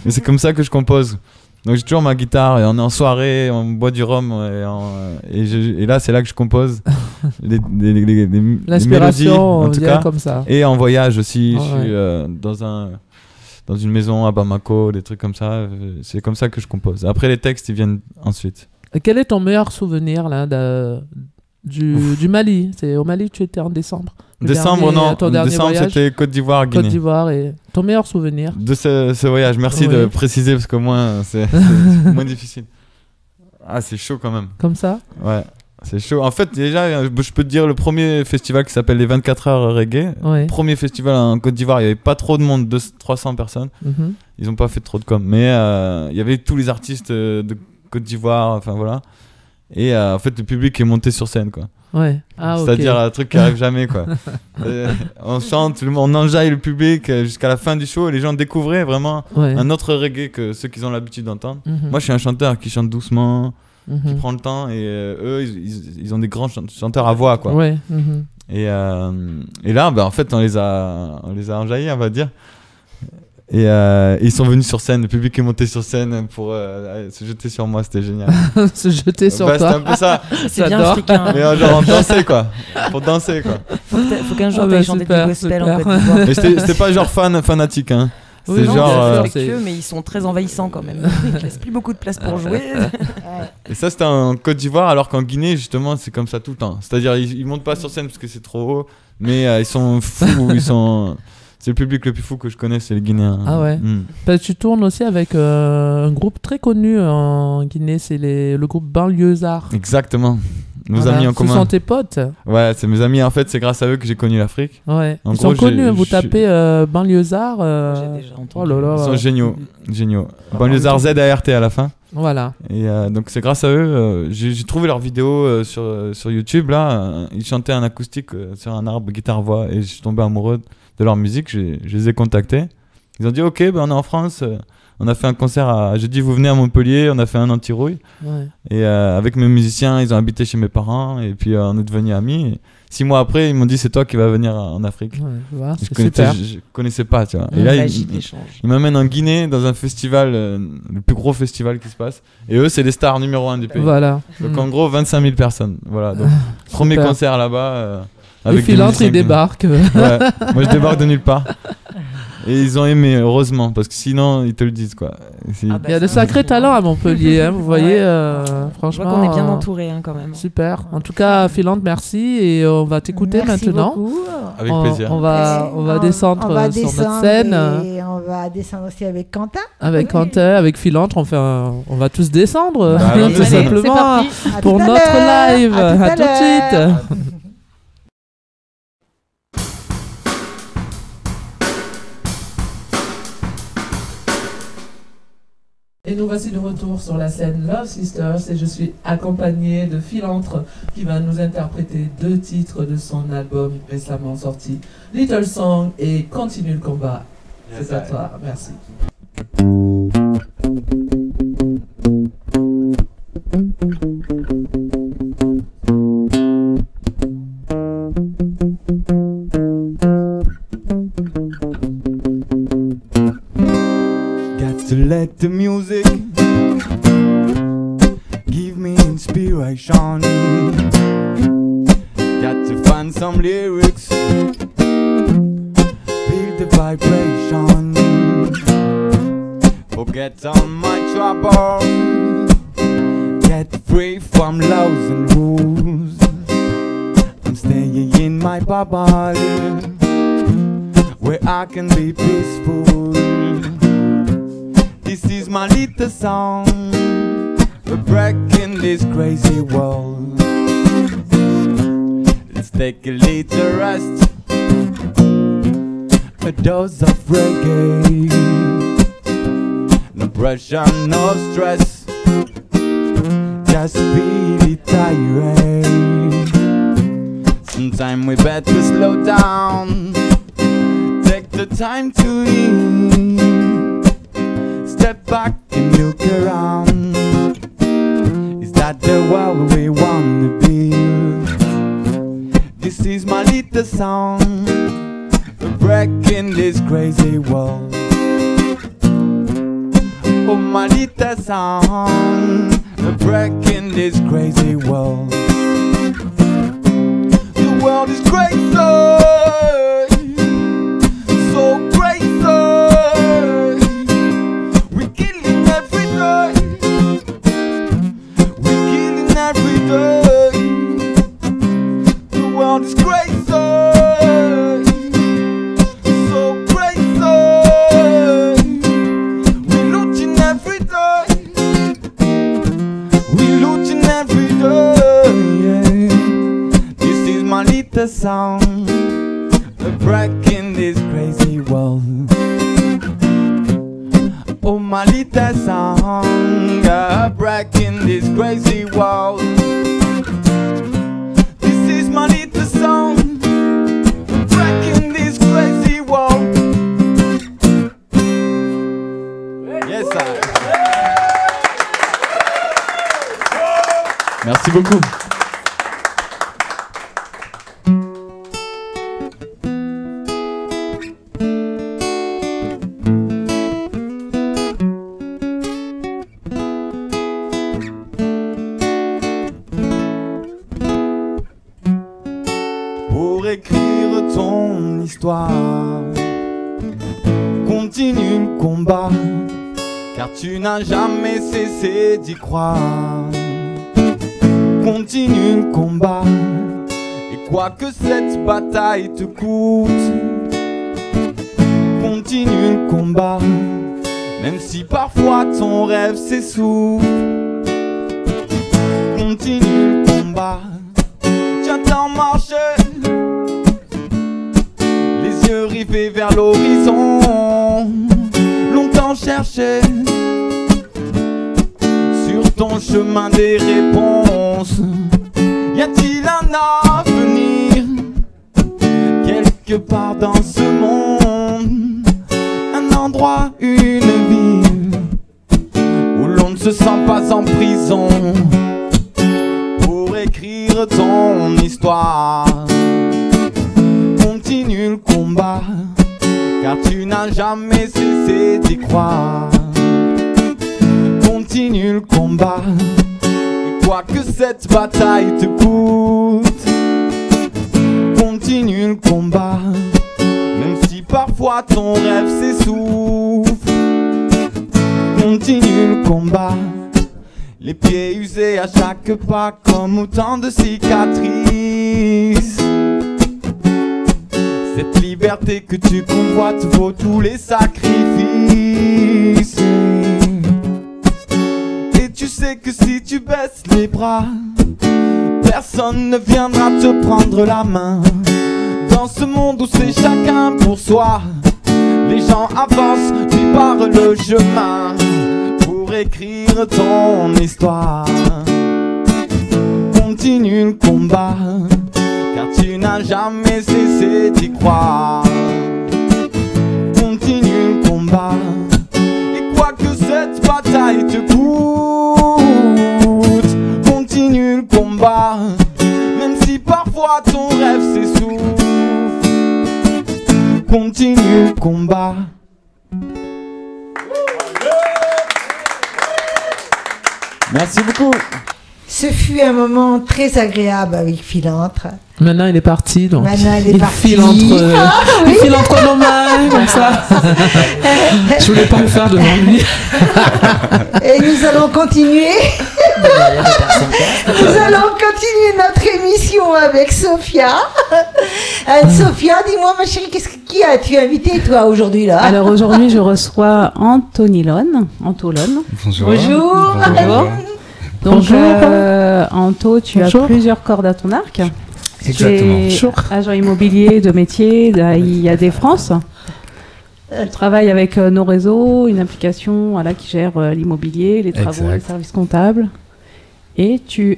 Mais c'est comme ça que je compose. Donc j'ai toujours ma guitare et on est en soirée, on boit du rhum et là c'est là que je compose les mélodies en tout cas, comme ça. Et en voyage aussi, je suis dans une maison à Bamako, des trucs comme ça. C'est comme ça que je compose. Après les textes ils viennent ensuite. Et quel est ton meilleur souvenir là du Mali? C'est au Mali que tu étais en décembre. Décembre c'était Côte d'Ivoire, Guinée. Côte d'Ivoire et ton meilleur souvenir de ce voyage. Merci de préciser parce qu'au moins c'est moins difficile. Ah c'est chaud quand même. Comme ça? Ouais, c'est chaud. En fait déjà je peux te dire le premier festival qui s'appelle les 24 heures reggae. Premier festival en Côte d'Ivoire, il n'y avait pas trop de monde, 300 personnes. Ils n'ont pas fait trop de com. Mais il y avait tous les artistes de Côte d'Ivoire, enfin voilà. Et en fait le public est monté sur scène quoi. Ouais. Ah, c'est-à-dire un truc qui arrive jamais, quoi. On chante, on enjaille le public jusqu'à la fin du show et les gens découvraient vraiment un autre reggae que ceux qu'ils ont l'habitude d'entendre. Moi, je suis un chanteur qui chante doucement, qui prend le temps, et eux, ils ont des grands chanteurs à voix, quoi. Ouais. Et là, en fait, on les a enjaillés, on va dire. Et ils sont venus sur scène, le public est monté sur scène pour se jeter sur moi, c'était génial. Se jeter sur toi. C'était un peu ça. C'est bien africain. Mais genre on dansait, quoi. Pour danser, quoi. Faut qu'un jour t'ailles chanter du gospel en Côte d'Ivoire. Mais c'était pas genre fanatique, hein. C'est genre mais ils sont très envahissants quand même. Ils laissent plus beaucoup de place pour jouer. Et ça c'était en Côte d'Ivoire, alors qu'en Guinée justement c'est comme ça tout le temps. C'est-à-dire ils montent pas sur scène parce que c'est trop haut, mais ils sont fous, c'est le public le plus fou que je connais, c'est les Guinéens. Ah ouais. Tu tournes aussi avec un groupe très connu en Guinée, c'est le groupe Banlieusards. Exactement. Nos amis en commun. Ce sont tes potes. Ouais, c'est mes amis. En fait, c'est grâce à eux que j'ai connu l'Afrique. Ouais. Ils sont connus. Vous tapez Banlieusards. J'ai déjà entendu. Oh là là. Ils sont géniaux. Banlieusards ZART à la fin. Voilà. Et donc c'est grâce à eux. J'ai trouvé leurs vidéos sur YouTube là. Ils chantaient en acoustique sur un arbre guitare-voix et je suis tombé amoureux de leur musique. Je les ai contactés. Ils ont dit ok, on est en France. On a fait un concert j'ai dit vous venez à Montpellier, on a fait un anti-rouille. Ouais. Et avec mes musiciens, ils ont habité chez mes parents et puis on est devenus amis. Et 6 mois après, ils m'ont dit c'est toi qui vas venir en Afrique. Ouais, je connaissais pas, tu vois. Et là, ils m'amènent en Guinée dans un festival, le plus gros festival qui se passe. Et eux, c'est les stars numéro 1 du pays. Voilà. Donc en gros, 25 000 personnes. Voilà. Donc premier concert là-bas. Avec Philantre, il débarque. Ouais. Moi, je débarque de nulle part. Et ils ont aimé, heureusement, parce que sinon, ils te le disent, quoi. Il y a de sacrés talents à Montpellier, hein, vous voyez, franchement. Je vois qu'on est bien entouré, hein, quand même. Super. En tout cas, Philantre, merci, et on va t'écouter maintenant. Beaucoup. Avec plaisir. On va descendre sur notre scène. Et on va descendre aussi avec Quentin. Avec Quentin, avec Philantre, on va tous descendre, tout allez, simplement, pour notre live. À tout de suite. Et nous voici de retour sur la scène Love Sisters et je suis accompagnée de Philantre qui va nous interpréter 2 titres de son album récemment sorti, Little Song et Continue le combat. C'est à toi, merci. To let the music give me inspiration. Got to find some lyrics, feel the vibration. Forget all my trouble, get free from laws and rules. I'm staying in my bubble, where I can be peaceful. This is my little song, we're breaking this crazy world. Let's take a little rest, a dose of reggae. No pressure, no stress, just feel it irate. Sometimes we better slow down, take the time to eat. Step back and look around. Is that the world we want to be? This is my little song, we're breaking this crazy world. Oh, my little song, we're breaking this crazy world. The world is crazy, so crazy. The world is crazy, so crazy. We're looting every day, we're looting every day. This is my little song, we're breaking this crazy world. Oh, my little song, breaking this crazy world. This pour écrire ton histoire. Continue le combat, car tu n'as jamais cessé d'y croire. Continue le combat, et quoi que cette bataille te coûte, continue le combat, même si parfois ton rêve s'essouffle. Continue le combat, tiens-toi en marche, les yeux rivés vers l'horizon. Longtemps cherché sur ton chemin des réponses. Y a-t-il un avenir quelque part dans ce monde? Un endroit, une ville où l'on ne se sent pas en prison pour écrire ton histoire. Continue le combat, car tu n'as jamais cessé d'y croire. Continue le combat, et quoi que cette bataille te coûte, continue le combat, même si parfois ton rêve s'essouffle. Continue le combat, les pieds usés à chaque pas comme autant de cicatrices. Cette liberté que tu convoites vaut tous les sacrifices. Et tu sais que si tu baisses les bras, personne ne viendra te prendre la main. Dans ce monde où c'est chacun pour soi, les gens avancent, lui barrent le chemin pour écrire ton histoire. Continue le combat, car tu n'as jamais cessé d'y croire. Continue le combat, et quoi que cette bataille te coûte, continue le combat, même si parfois ton rêve s'essouffle. Continue le combat. Merci beaucoup. Ce fut un moment très agréable avec Philantre. Maintenant, il est parti, donc Maintenant, il est parti. file entre, Oui. il file entre nos mains, comme ça. Je voulais pas le faire devant lui. Et nous allons continuer. Nous allons continuer notre émission avec Sophia. Sophia, dis-moi, ma chérie, qui as-tu invité, toi, aujourd'hui, là? Alors, aujourd'hui, je reçois Antolone. Bonjour. Bonjour. Donc, Bonjour. Anto, tu Bonjour. as plusieurs cordes à ton arc. Exactement. Tu es agent immobilier de métier d'IAD France. Tu travailles avec nos réseaux, une application qui gère l'immobilier, les travaux, Exact. les services comptables. Et tu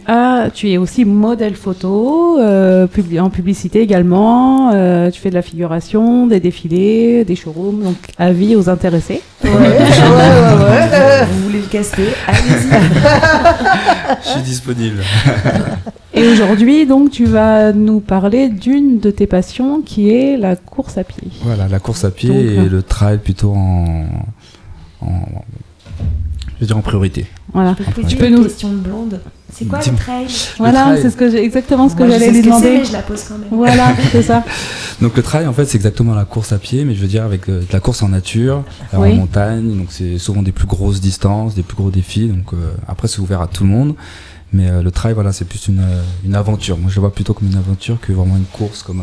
es aussi modèle photo, en publicité également. Tu fais de la figuration, des défilés, des showrooms. Donc, avis aux intéressés. Ouais. Vous voulez le caster? Allez-y. Je suis disponible. Et aujourd'hui, donc, tu vas nous parler d'une de tes passions qui est la course à pied. Voilà, la course à pied Donc, et le trail plutôt je veux dire en priorité. Voilà. Je peux te poser Tu peux une nous... question de blonde. C'est quoi le Dis-moi. trail? Voilà, trail. c'est exactement ce que Moi, je j'allais sais lui ce que c'est, demander. mais je la pose quand même. Voilà, c'est ça. Donc le trail en fait c'est exactement la course à pied, mais je veux dire avec de la course en nature, Oui. en montagne, donc c'est souvent des plus grosses distances, des plus gros défis, donc après c'est ouvert à tout le monde, mais le trail voilà c'est plus une aventure, moi je le vois plutôt comme une aventure que vraiment une course comme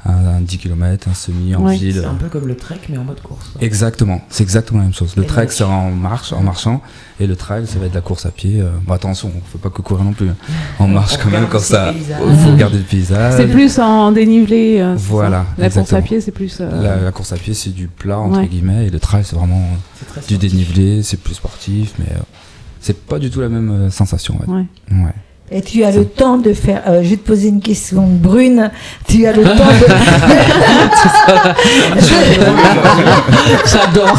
un 10 km, un semi en Ouais. ville. C'est un peu comme le trek, mais en mode course. quoi. Exactement, c'est exactement la même chose. Le Et trek donc- c'est en marche, en marchant, et le trail ça va être de la course à pied. Bon attention, on faut pas que courir non plus. On marche quand même regarde quand aussi ça. les paysages. Il faut regarder le paysage. C'est plus en dénivelé. c'est Voilà, ça. La course à exactement. pied, c'est plus. La course à pied c'est du plat entre Ouais. guillemets, et le trail c'est vraiment C'est très du sportif. dénivelé, c'est plus sportif, mais c'est pas du tout la même sensation. Ouais. Ouais. Ouais. Et tu as le temps de faire. Je vais te poser une question brune. Tu as le temps de. J'adore.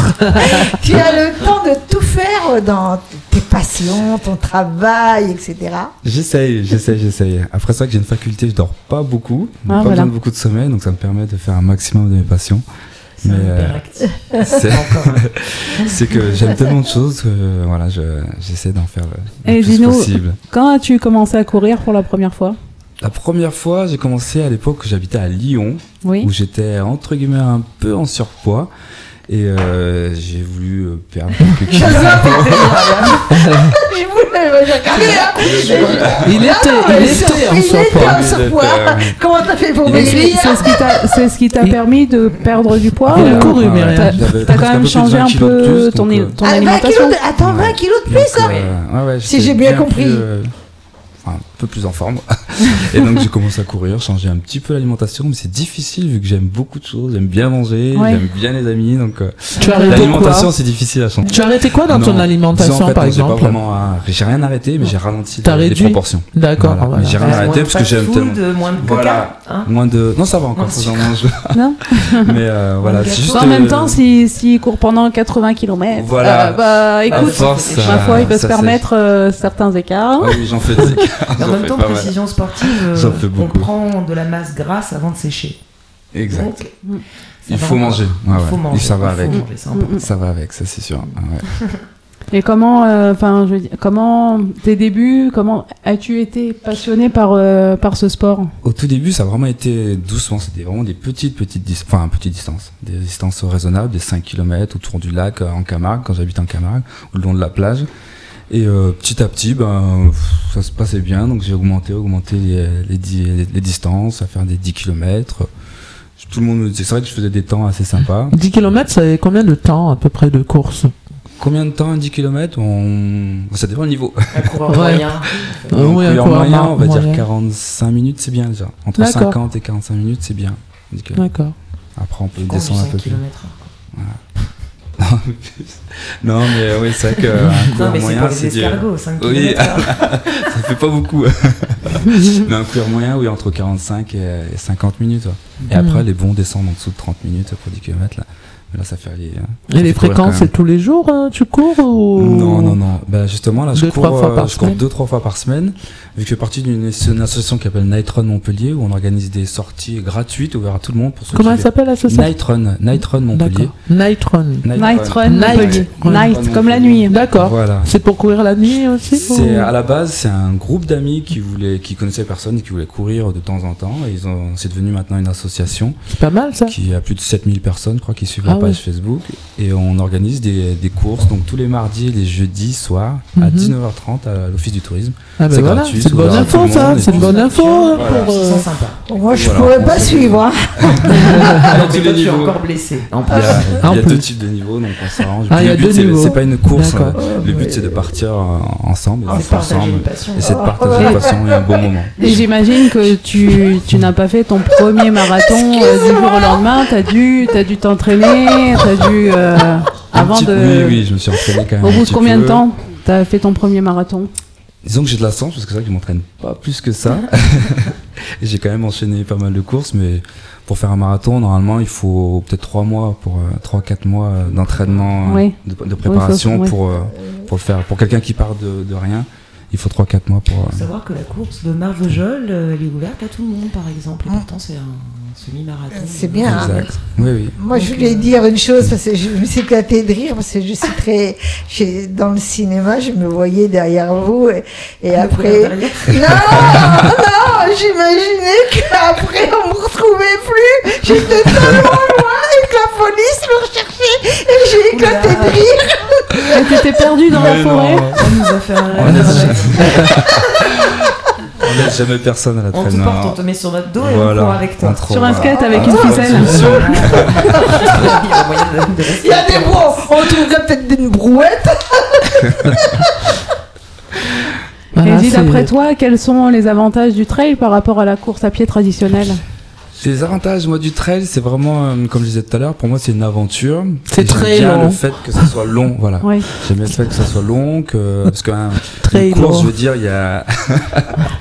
Tu as le temps de tout faire dans tes passions, ton travail, etc. J'essaye. Après ça que j'ai une faculté, je dors pas beaucoup, Ah, pas voilà. besoin de beaucoup de sommeil, donc ça me permet de faire un maximum de mes passions. C'est Mais, hyperactif. c'est que j'aime tellement de choses que voilà, j'essaie d'en faire le Et plus dis-nous, possible. quand as-tu commencé à courir pour la première fois? La première fois, j'ai commencé à l'époque où j'habitais à Lyon, où j'étais entre guillemets un peu en surpoids. Et j'ai voulu perdre quelques kilos. Il était en surpoids. Comment t'as fait pour maigrir? C'est ce qui t'a permis de perdre du poids. Il a couru, Myriam. T'as quand même changé un peu ton alimentation. Attends, 20 kilos de plus, ouais, si j'ai bien compris. Un peu plus en forme. Et donc j'ai commencé à courir, changer un petit peu l'alimentation, mais c'est difficile vu que j'aime beaucoup de choses, j'aime bien manger, j'aime bien les amis, donc l'alimentation c'est difficile à changer. Tu as arrêté quoi dans ton alimentation, en fait, par exemple? J'ai rien arrêté, mais j'ai ralenti les proportions. D'accord. Voilà. Mais j'ai rien arrêté parce que j'aime tellement. Moins de coca, moins de. Non, ça va encore, j'en mange. Non. Mais voilà, c'est juste. En même temps, s'il court pendant 80 km, bah écoute, ma foi, il peut se permettre certains écarts. Oui, j'en fais des écarts. En même temps, précision sportive, on prend de la masse grasse avant de sécher. Exact. Donc, il faut manger. Il faut manger. Ça va avec. Ça va avec, ça c'est sûr. Et comment, je veux dire, comment tes débuts, comment as-tu été passionné par ce sport? Au tout début, ça a vraiment été doucement. C'était vraiment des petites distances, des distances raisonnables, des 5 km autour du lac en Camargue, quand j'habite en Camargue, ou le long de la plage. Et petit à petit, ça se passait bien, donc j'ai augmenté les distances, à faire des 10 km. Tout le monde me disait, c'est vrai que je faisais des temps assez sympas. 10 km, ça fait combien de temps à peu près de course? Combien de temps 10 km? Ça dépend le niveau. Un coureur moyen. Un coureur moyen, on va dire 45 minutes, c'est bien déjà. Entre 50 et 45 minutes, c'est bien. D'accord. Après, on peut descendre un peu plus. Voilà. Non, mais oui, c'est vrai qu'un coureur moyen, c'est dur. 5 oui, ça fait pas beaucoup. Mais un coureur moyen, oui, entre 45 et 50 minutes. Et après, les bons descendent en dessous de 30 minutes pour 10 km. Là, ça fait aller. Et les fréquences, c'est tous les jours tu cours ou... Non. Justement, là, je cours 2-3 fois par semaine. Vu que je fais partie d'une association qui s'appelle Night Run Montpellier, où on organise des sorties gratuites ouvertes à tout le monde. Comment elle s'appelle l'association? Night Run Montpellier. Night Run Montpellier. Night, comme la nuit. D'accord. Voilà. C'est pour courir la nuit aussi? À la base, c'est un groupe d'amis qui connaissaient personne et qui voulaient courir de temps en temps. Et c'est devenu maintenant une association. C'est pas mal ça. Qui a plus de 7000 personnes, je crois, qui suivent la page Facebook. Et on organise des courses, donc tous les mardis et les jeudis soirs, à 19h30 à l'Office du Tourisme. C'est gratuit. C'est une bonne info ça, c'est une bonne info. Moi je pourrais pas suivre. Tu es encore blessé. Il y a deux types de niveaux, donc on s'arrange. Le but c'est pas une course, le but c'est de partir ensemble, et c'est de partager une passion et un bon moment. Et j'imagine que tu n'as pas fait ton premier marathon du jour au lendemain, t'as dû t'entraîner, t'as dû avant de... Oui, je me suis entraîné quand même. Au bout de combien de temps t'as fait ton premier marathon? Disons que j'ai de la chance parce que c'est vrai que je m'entraîne pas plus que ça. Et j'ai quand même enchaîné pas mal de courses, mais pour faire un marathon, normalement, il faut peut-être 3 mois, 3-4 mois d'entraînement, de préparation pour le faire. Pour quelqu'un qui part de rien, il faut 3-4 mois pour... Il faut savoir que la course de Marvejols, elle est ouverte à tout le monde, par exemple. Et pourtant, c'est un semi-marathon. C'est bien. Exact. Oui. Moi, je voulais dire une chose, parce que je me suis éclatée de rire, parce que je suis très... Dans le cinéma, je me voyais derrière vous, et après... Non, j'imaginais qu'après, on me retrouvait plus. J'étais tellement loin, et que la police me recherchait, et j'ai éclaté de rire. Et t'étais perdu dans la forêt. On nous a fait un... On laisse jamais personne à la traîne. On te porte, on te met sur notre dos et on court avec toi. Sur un skate avec une ficelle. Il y a des broues. On trouverait peut-être une brouette. Et dis, d'après toi, quels sont les avantages du trail par rapport à la course à pied traditionnelle? Les avantages, moi, du trail, c'est vraiment, comme je disais tout à l'heure, pour moi, c'est une aventure. C'est très long. Le fait que ça soit long, voilà. Oui. J'aime bien le fait que ça soit long, parce qu'une course, je veux dire, il y a...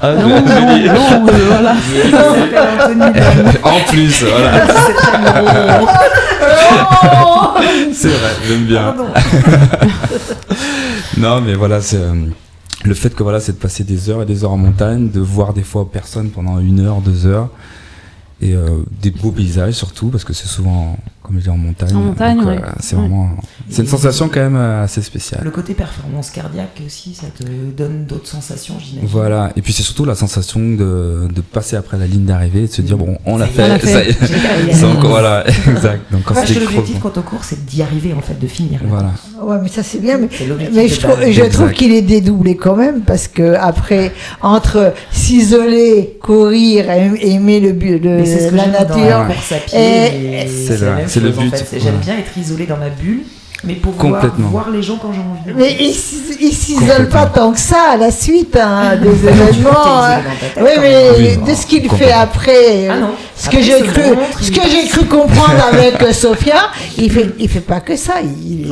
voilà. En plus, voilà. C'est vrai, j'aime bien. Non, mais voilà, c'est... le fait que, voilà, c'est de passer des heures et des heures en montagne, de voir des fois personne pendant 1 heure, 2 heures. et des beaux paysages surtout, parce que c'est souvent, comme je dis, en montagne. En montagne, donc, ouais. C'est vraiment, c'est une sensation quand même assez spéciale. Le côté performance cardiaque aussi, ça te donne d'autres sensations, j'imagine. Voilà, et puis c'est surtout la sensation de passer après la ligne d'arrivée et de se dire bon, on l'a fait, ça y est. c'est encore, voilà, exact. Donc quand Parce c'est que des l'objectif creux, quand on court, c'est d'y arriver en fait, de finir. voilà. Ouais, mais ça c'est bien, C'est l'objectif mais de je base. trouve Exact. qu'il est dédoublé quand même, parce que après, entre s'isoler, courir, aimer Mais c'est ce que la j'aime dans nature, la course à pied. Et- et C'est la là, même c'est le chose, en but, fait. J'aime voilà. bien être isolé dans ma bulle, mais pouvoir Complètement. voir les gens quand j'ai envie. mais il s'isole Complètement. pas tant que ça à la suite des Tu vois, t'es événements. isolé dans ta tête, Oui, quand mais même. de ce qu'il fait Complètement. après, Ah non. ce Après, que j'ai il se cru, montre, ce il- que j'ai cru comprendre avec Sophia, il fait pas que ça. Il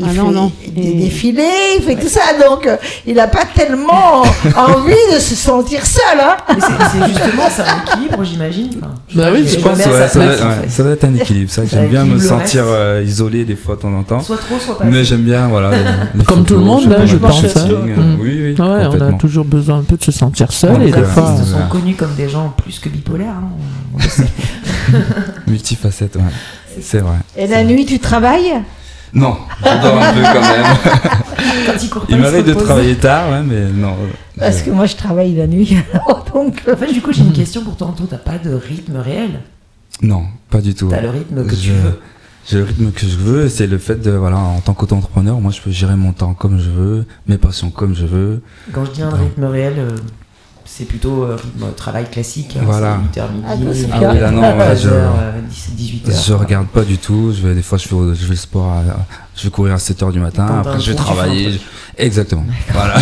Ah fait non. des Et- défilés, il fait tout ça, donc il a pas tellement envie de se sentir seul, hein. Mais c'est justement, c'est un équilibre, j'imagine. Enfin, Bah oui, je Je me pense mets que à ouais, sa ça, doit, place, en ouais, fait. ça doit être un équilibre. C'est vrai que Ça j'aime bien me équilibre le sentir reste. isolé des fois de temps en temps. Soit trop, soit pas Mais assez. j'aime bien, voilà. les Comme tout le photos, monde, là, je j'aime bien le pense, marketing, hein. Oui, oui, Ouais, on a complètement. toujours besoin un peu de se sentir seul Ouais, et des ouais. fois. Ils sont Voilà. connus comme des gens plus que bipolaires. Hein, on le sait. Multifacette, ouais. C'est vrai. Et la nuit, tu travailles? Non, je dors un peu quand même. Quand ils courent pas, Il ils se m'arrive de reposent. travailler tard, ouais, mais non. Parce que moi, je travaille la nuit, donc. En fait, du coup, j'ai une question pour toi, Anto. T'as pas de rythme réel. Non, pas du tout. T'as le rythme que tu Je- veux. J'ai le rythme que je veux, et c'est le fait de, voilà, en tant qu'auto-entrepreneur, moi je peux gérer mon temps comme je veux, mes passions comme je veux. Quand je dis un rythme réel, c'est plutôt rythme travail classique. Hein, Voilà. c'est 8h Ah, midi, c'est Ah oui, là, non, là, 18h. Je regarde pas du tout, des fois je fais le sport, je vais courir à 7h du matin, Quand t'as après un je vais trou, tu fais un travailler. truc. Exactement, voilà,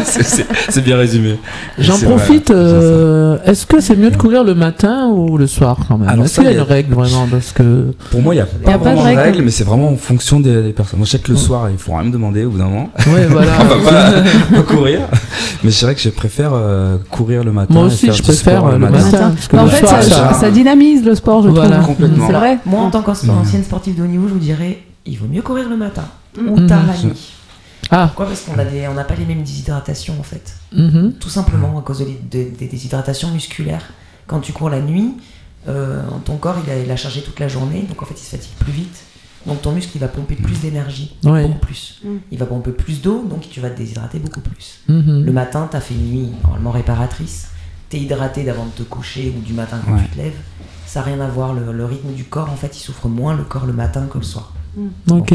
c'est bien résumé. J'en C'est profite, vrai, est-ce que c'est mieux de courir le matin ou le soir quand même? Alors Est-ce ça, qu'il y a il y une a- règle vraiment? Parce que. Pour moi, il n'y a Y pas a pas de vraiment de règle. règle, mais c'est vraiment en fonction des personnes. Moi, je sais que le soir, il faut rien me demander au bout d'un moment. Ouais, voilà. On va pas courir. Mais c'est vrai que je préfère courir le matin. Moi et aussi, faire je du préfère sport le matin. Parce que En le fait, soir, ça dynamise le sport, je Voilà. trouve. Complètement. C'est vrai. Moi, en tant qu'ancienne sportive de haut niveau, je vous dirais, il vaut mieux courir le matin ou Mhm. tard la nuit. Ah. Pourquoi? Parce qu'on n'a pas les mêmes déshydratations en fait. Mhm. Tout simplement à cause des déshydratations musculaires. Quand tu cours la nuit, ton corps il a chargé toute la journée, donc en fait il se fatigue plus vite. Donc ton muscle il va pomper plus d'énergie, Ouais. beaucoup plus. Mm. Il va pomper plus d'eau, donc tu vas te déshydrater beaucoup plus. Mhm. Le matin, tu as fait une nuit normalement réparatrice. Tu es hydraté d'avant de te coucher ou du matin quand Ouais. tu te lèves. Ça n'a rien à voir. Le rythme du corps, en fait, il souffre moins le corps le matin que le soir. Ok.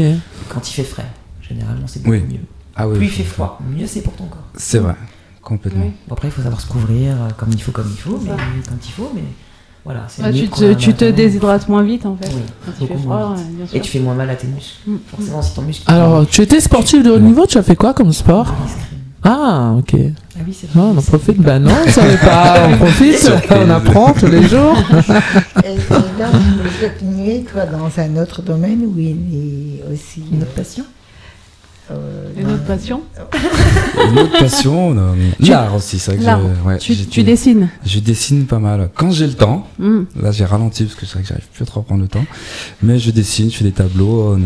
Quand il fait frais, généralement, c'est beaucoup Oui. mieux. Ah oui, Plus il fait froid, mieux c'est pour ton corps. c'est vrai, complètement. Bon, après, il faut savoir se couvrir comme il faut, mais quand il faut, mais voilà. C'est Ouais, mieux tu de courir te le matin. déshydrates moins vite en fait. Oui, Quand il fait beaucoup froid, moins vite. bien sûr. Et tu fais moins mal à tes muscles. Forcément, si ton muscle. Alors, tu étais sportif de haut niveau, tu as fait quoi comme sport? l'escrime. Ah, ok. Ah oui, c'est vrai. Ah, on en profite. Bah non, on savait pas. On profite, on apprend tous les jours. Et là, je voulais continuer, toi, dans un autre domaine où il est aussi. Une autre passion. Une autre passion. Une autre passion, l'art aussi, c'est vrai que L'art. ouais, Tu dessines. Je dessine pas mal. Quand j'ai le temps, Mm. là j'ai ralenti parce que c'est vrai que j'arrive plus trop à prendre le temps. Mais je dessine, je fais des tableaux,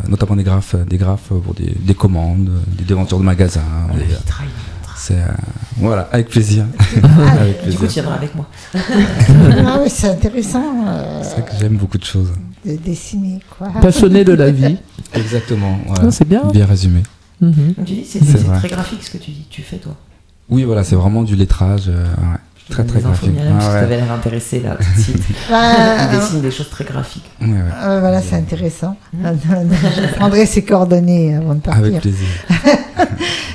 notamment des graphes pour des commandes, des devantures de magasins. C'est voilà, avec plaisir. Avec Du coup, plaisir. tu viendras avec moi. Ah oui, c'est intéressant C'est vrai que j'aime beaucoup de choses. de dessiner, quoi. Passionné de la vie. Exactement. Voilà. Ah, c'est bien. Bien résumé. Mhm. Donc, tu dis, c'est C'est vrai. très graphique ce que tu fais, toi. Oui, voilà, c'est vraiment du lettrage. Ouais. Très très Des infos, graphique. Myriam, si Ah ouais. t'avais l'air intéressé là, tout de suite. Ah, Il dessine des choses très graphiques. Ouais, ouais. voilà, c'est intéressant. Je prendrai ses coordonnées avant de partir. Avec plaisir.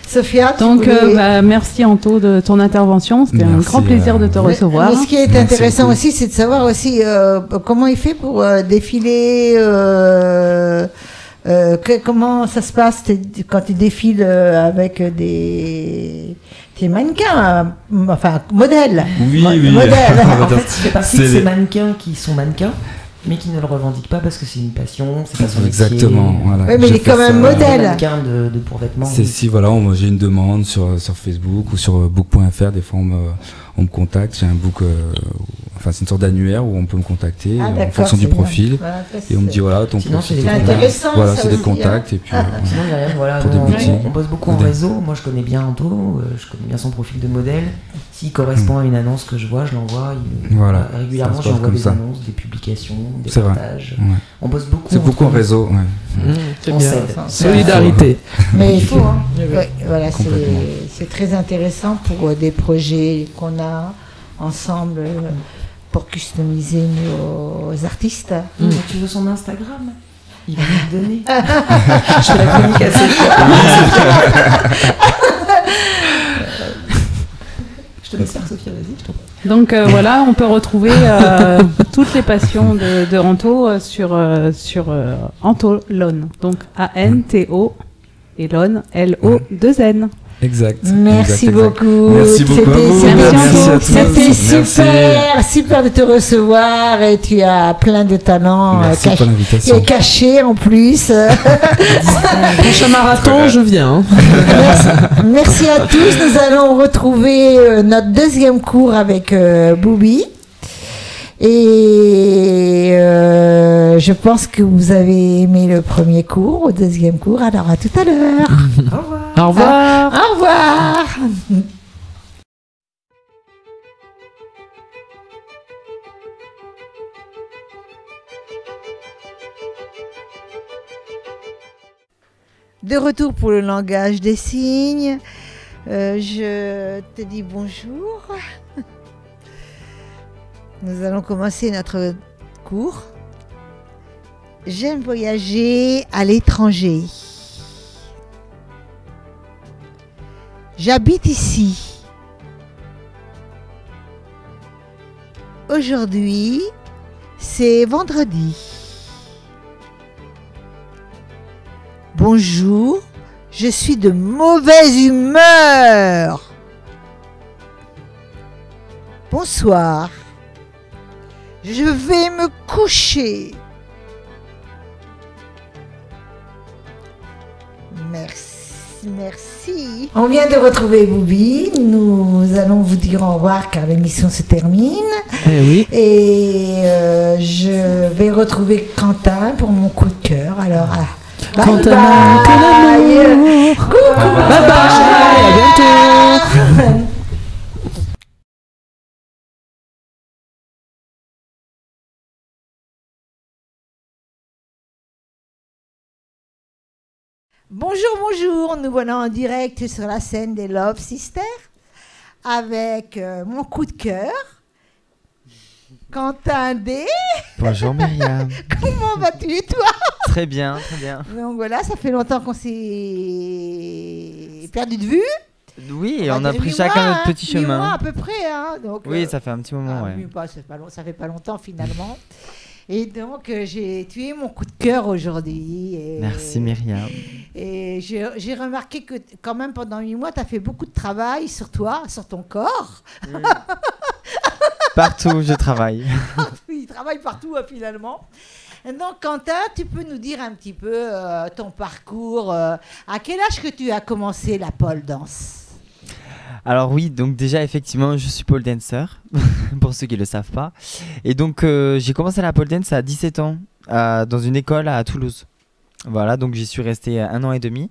Sophia, tu Donc, voulais- merci Anto de ton intervention. C'était un Merci, grand plaisir de te Mais- recevoir. mais ce qui est Merci intéressant beaucoup. aussi, c'est de savoir aussi comment il fait pour défiler. Comment ça se passe quand tu défiles avec tes mannequins, enfin modèles. Oui, oui. Modèles. En fait, il fait partie de C'est ces les- mannequins qui sont mannequins, mais qui ne le revendiquent pas parce que c'est une passion, c'est pas son Exactement. métier. Voilà. Oui, mais il J'ai est quand fait même ça. modèle. Mannequin de pour vêtements. C'est si voilà, moi j'ai une demande sur Facebook ou sur book.fr, des fois on me contacte, j'ai un book enfin c'est une sorte d'annuaire où on peut me contacter en fonction du c'est profil. Voilà, et on me dit voilà ton profil. C'est intéressant. Voilà, ça c'est des aussi, contacts et puis Sinon, derrière, voilà, pour nous, débuter. on bosse beaucoup en réseau. Moi, je connais bien Anto, je connais bien son profil de modèle. S'il correspond à une annonce que je vois, je l'envoie. Voilà, Régulièrement, ça se passe j'envoie comme des ça. annonces, des publications, des C'est vrai. partages. Ouais. On bosse beaucoup. C'est beaucoup en réseau. Ouais. C'est On bien. s'aide. Solidarité. Mais il faut, hein. Oui, oui. Ouais, voilà, Complètement. c'est très intéressant pour des projets qu'on a ensemble pour customiser nos artistes. Tu veux son Instagram? Il va nous le donner. Je fais la chronique à cette Je te laisse faire, Sophia, vas-y. Je t'en prie. Donc voilà, on peut retrouver toutes les passions de Anto sur Anto Lone. Donc A-N-T-O et Lone, L-O-2-N. Exact. Merci exact. beaucoup. Merci beaucoup à vous. Merci à tous. C'était Merci. super de te recevoir et tu as plein de talents Merci pour l'invitation. cachés en plus. Prochain marathon, je viens. Hein. Merci à tous. Nous allons retrouver notre deuxième cours avec Boubi. Et je pense que vous avez aimé le premier cours, au deuxième cours. Alors à tout à l'heure. Au revoir. Au revoir. Au revoir. De retour pour le langage des signes. Je te dis bonjour. Nous allons commencer notre cours. J'aime voyager à l'étranger. J'habite ici. Aujourd'hui, c'est vendredi. Bonjour, je suis de mauvaise humeur. Bonsoir, je vais me coucher. Merci. On vient de retrouver Boubi. Nous allons vous dire au revoir car l'émission se termine. Eh oui. Et je vais retrouver Quentin pour mon coup de cœur. Alors, bye Quentin, bye. que l'amour. Coucou. Bye bye. À bientôt. Bonjour, bonjour. Nous voilà en direct sur la scène des Love Sisters avec mon coup de cœur. Quentin D. Bonjour Myriam. Comment vas-tu, toi? Très bien, très bien. Donc voilà, ça fait longtemps qu'on s'est perdu de vue. Oui, et va on a dire pris 8 chacun mois, notre petit 8 chemin. mois à peu près. Hein, donc, Oui, ça fait un petit moment, ouais. oui, bah, ça fait pas longtemps finalement. Et donc, tu es mon coup de cœur aujourd'hui. Merci Myriam. Et j'ai remarqué que quand même pendant 8 mois, tu as fait beaucoup de travail sur toi, sur ton corps. Oui. Partout, je travaille. Il travaille partout finalement. Donc Quentin, tu peux nous dire un petit peu ton parcours. À quel âge que tu as commencé la pole dance? Alors oui, donc déjà effectivement je suis pole dancer, pour ceux qui ne le savent pas. Et donc j'ai commencé la pole dance à 17 ans, dans une école à Toulouse. Voilà, donc j'y suis resté 1 an et demi.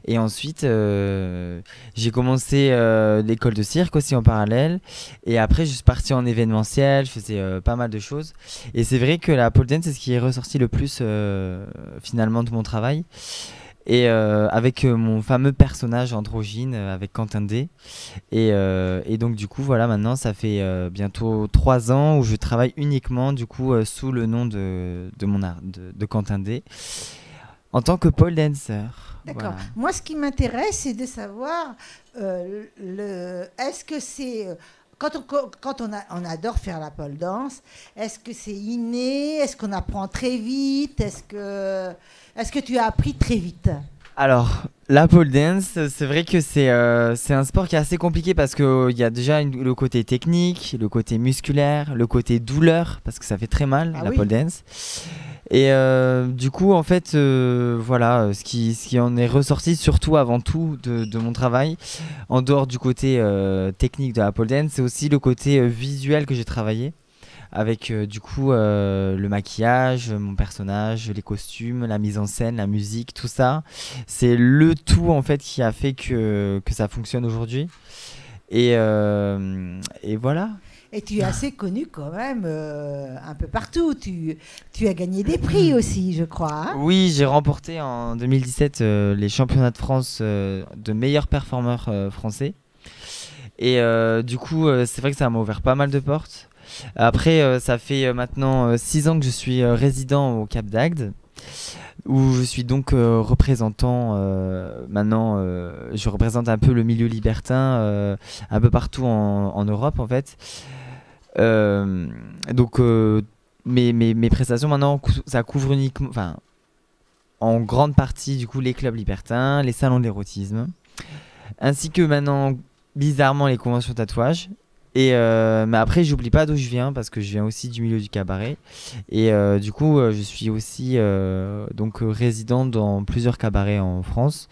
Et ensuite j'ai commencé l'école de cirque aussi en parallèle. Et après je suis parti en événementiel, je faisais pas mal de choses. Et c'est vrai que la pole dance c'est ce qui est ressorti le plus finalement de mon travail. Et avec mon fameux personnage androgyne avec Quentin D. Et donc du coup voilà, maintenant ça fait bientôt 3 ans où je travaille uniquement du coup sous le nom de mon art, de Quentin D, en tant que pole dancer. D'accord. Voilà. Moi, ce qui m'intéresse, c'est de savoir est-ce que c'est quand on adore faire la pole dance, est-ce que c'est inné? Est-ce qu'on apprend très vite? Est-ce que tu as appris très vite? Alors, la pole dance, c'est vrai que c'est un sport qui est assez compliqué parce qu'il y a déjà le côté technique, le côté musculaire, le côté douleur, parce que ça fait très mal, la pole dance. Et du coup, en fait, voilà, ce qui en est ressorti surtout avant tout de mon travail, en dehors du côté technique de la pole dance, c'est aussi le côté visuel que j'ai travaillé. avec du coup le maquillage, mon personnage, les costumes, la mise en scène, la musique, tout ça. C'est le tout en fait qui a fait que ça fonctionne aujourd'hui. Et voilà. Et tu es assez connu quand même un peu partout. Tu as gagné des prix aussi, je crois. Hein, oui, j'ai remporté en 2017 les championnats de France de meilleurs performeurs français. Et du coup, c'est vrai que ça m'a ouvert pas mal de portes. Après, ça fait maintenant 6 ans que je suis résident au Cap d'Agde, où je suis donc représentant. Maintenant, je représente un peu le milieu libertin un peu partout en Europe, en fait. Donc, mes prestations maintenant, ça couvre uniquement, enfin, en grande partie, du coup, les clubs libertins, les salons de l'érotisme, ainsi que maintenant, bizarrement, les conventions tatouage. Mais après, j'oublie pas d'où je viens parce que je viens aussi du milieu du cabaret. Et du coup, je suis aussi donc résident dans plusieurs cabarets en France.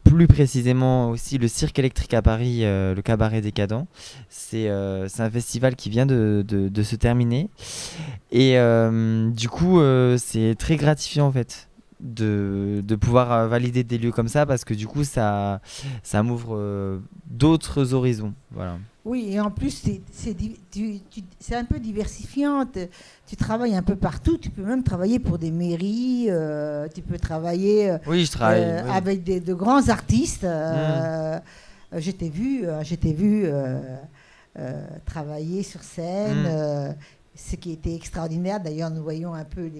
Plus précisément aussi le Cirque électrique à Paris, le cabaret décadent. C'est un festival qui vient de se terminer. Et du coup, c'est très gratifiant en fait de pouvoir valider des lieux comme ça, parce que du coup ça m'ouvre d'autres horizons, voilà. Oui, et en plus c'est un peu diversifiant. Tu travailles un peu partout, tu peux même travailler pour des mairies, tu peux travailler oui, je travaille oui. Avec de grands artistes. Je t'ai vu travailler sur scène, ce qui était extraordinaire. D'ailleurs, nous voyons un peu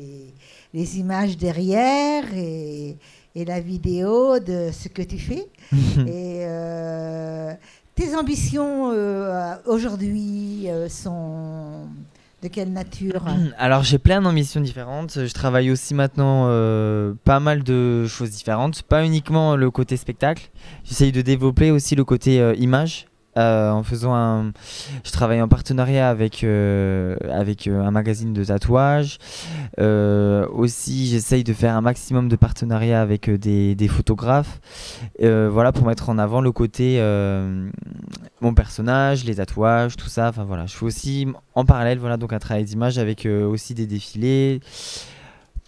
les images derrière et la vidéo de ce que tu fais. Et tes ambitions aujourd'hui sont de quelle nature? Alors, j'ai plein d'ambitions différentes. Je travaille aussi maintenant pas mal de choses différentes. Pas uniquement le côté spectacle. J'essaye de développer aussi le côté image. Je travaille en partenariat avec un magazine de tatouage. Aussi, j'essaye de faire un maximum de partenariats avec des photographes. Voilà, pour mettre en avant le côté mon personnage, les tatouages, tout ça. Enfin voilà, je fais aussi en parallèle, voilà, donc un travail d'image avec aussi des défilés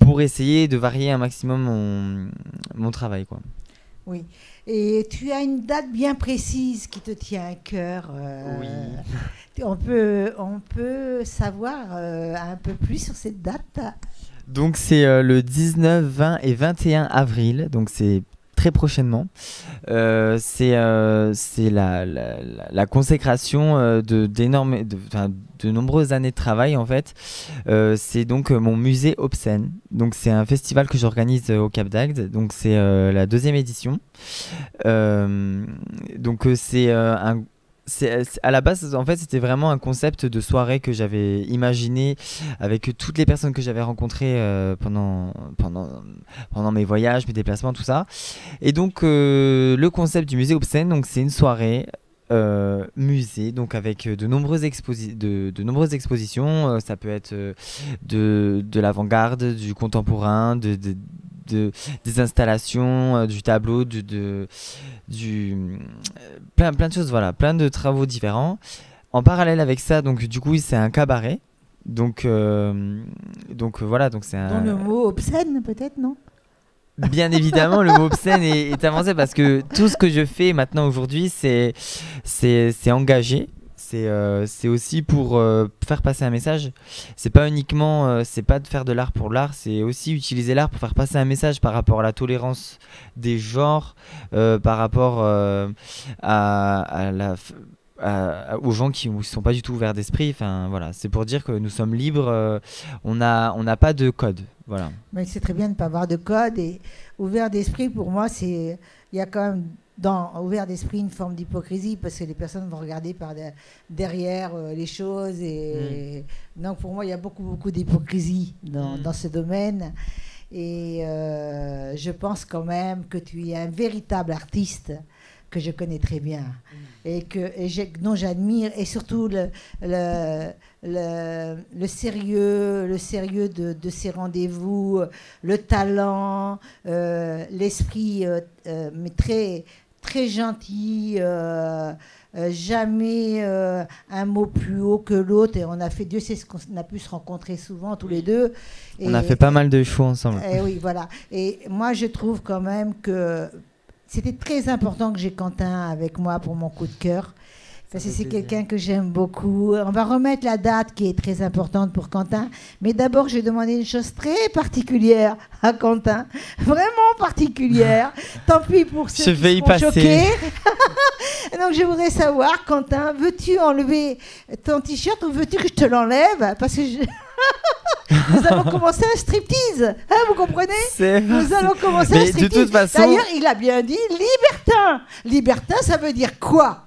pour essayer de varier un maximum mon travail, quoi. Oui. Et tu as une date bien précise qui te tient à cœur. Oui. On peut savoir un peu plus sur cette date? Donc c'est le 19, 20 et 21 avril, donc c'est très prochainement. C'est la consécration de nombreuses années de travail en fait. C'est donc mon musée Obscène. Donc c'est un festival que j'organise au Cap d'Agde. Donc c'est la 2e édition. Donc à la base, en fait, c'était vraiment un concept de soirée que j'avais imaginé avec toutes les personnes que j'avais rencontrées pendant mes voyages, mes déplacements, tout ça. Et donc, le concept du musée Obscène, donc c'est une soirée musée, donc avec de nombreuses expositions. Ça peut être de l'avant-garde, du contemporain, des installations, du tableau, plein de choses, voilà, plein de travaux différents. En parallèle avec ça, donc du coup, c'est un cabaret. Donc voilà, donc c'est un. Dans le mot obscène, peut-être, non? Bien évidemment, le mot obscène est avancé parce que tout ce que je fais maintenant aujourd'hui, c'est engagé. C'est aussi pour faire passer un message. C'est pas uniquement, c'est pas de faire de l'art pour l'art, c'est aussi utiliser l'art pour faire passer un message par rapport à la tolérance des genres, par rapport aux gens qui ne sont pas du tout ouverts d'esprit. Enfin voilà, c'est pour dire que nous sommes libres, on n'a pas de code. Voilà. Mais c'est très bien de ne pas avoir de code, et ouvert d'esprit, pour moi, il y a quand même dans ouvert d'esprit une forme d'hypocrisie, parce que les personnes vont regarder derrière les choses, et donc pour moi il y a beaucoup d'hypocrisie dans ce domaine, et je pense quand même que tu es un véritable artiste que je connais très bien dont j'admire, et surtout le sérieux de ces rendez-vous, le talent, l'esprit, mais très très gentil, jamais un mot plus haut que l'autre. Et on a fait, Dieu sait ce qu'on a pu se rencontrer souvent tous les deux. Et, on a fait pas mal de shows ensemble. Et oui, voilà. Et moi, je trouve quand même que c'était très important que j'ai Quentin avec moi pour mon coup de cœur. Parce que c'est quelqu'un que j'aime beaucoup. On va remettre la date qui est très importante pour Quentin. Mais d'abord, j'ai demandé une chose très particulière à Quentin. Vraiment particulière. Tant pis pour ceux qui seront choqués. Donc, je voudrais savoir, Quentin, veux-tu enlever ton t-shirt ou veux-tu que je te l'enlève? Parce que nous allons commencer un striptease. Hein, vous comprenez? Nous allons commencer un striptease. De toute façon... D'ailleurs, il a bien dit libertin. Libertin, ça veut dire quoi?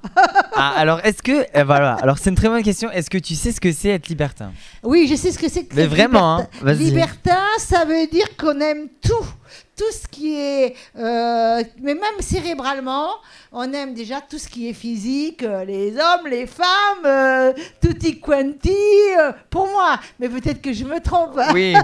Alors, est-ce que... voilà. Alors, c'est une très bonne question. Est-ce que tu sais ce que c'est être libertin? Oui, je sais ce que c'est que mais vraiment, libertin. Vas-y. Libertin, ça veut dire qu'on aime tout. Tout ce qui est... mais même cérébralement, on aime déjà tout ce qui est physique, les hommes, les femmes, tutti quanti, pour moi. Mais peut-être que je me trompe. Oui.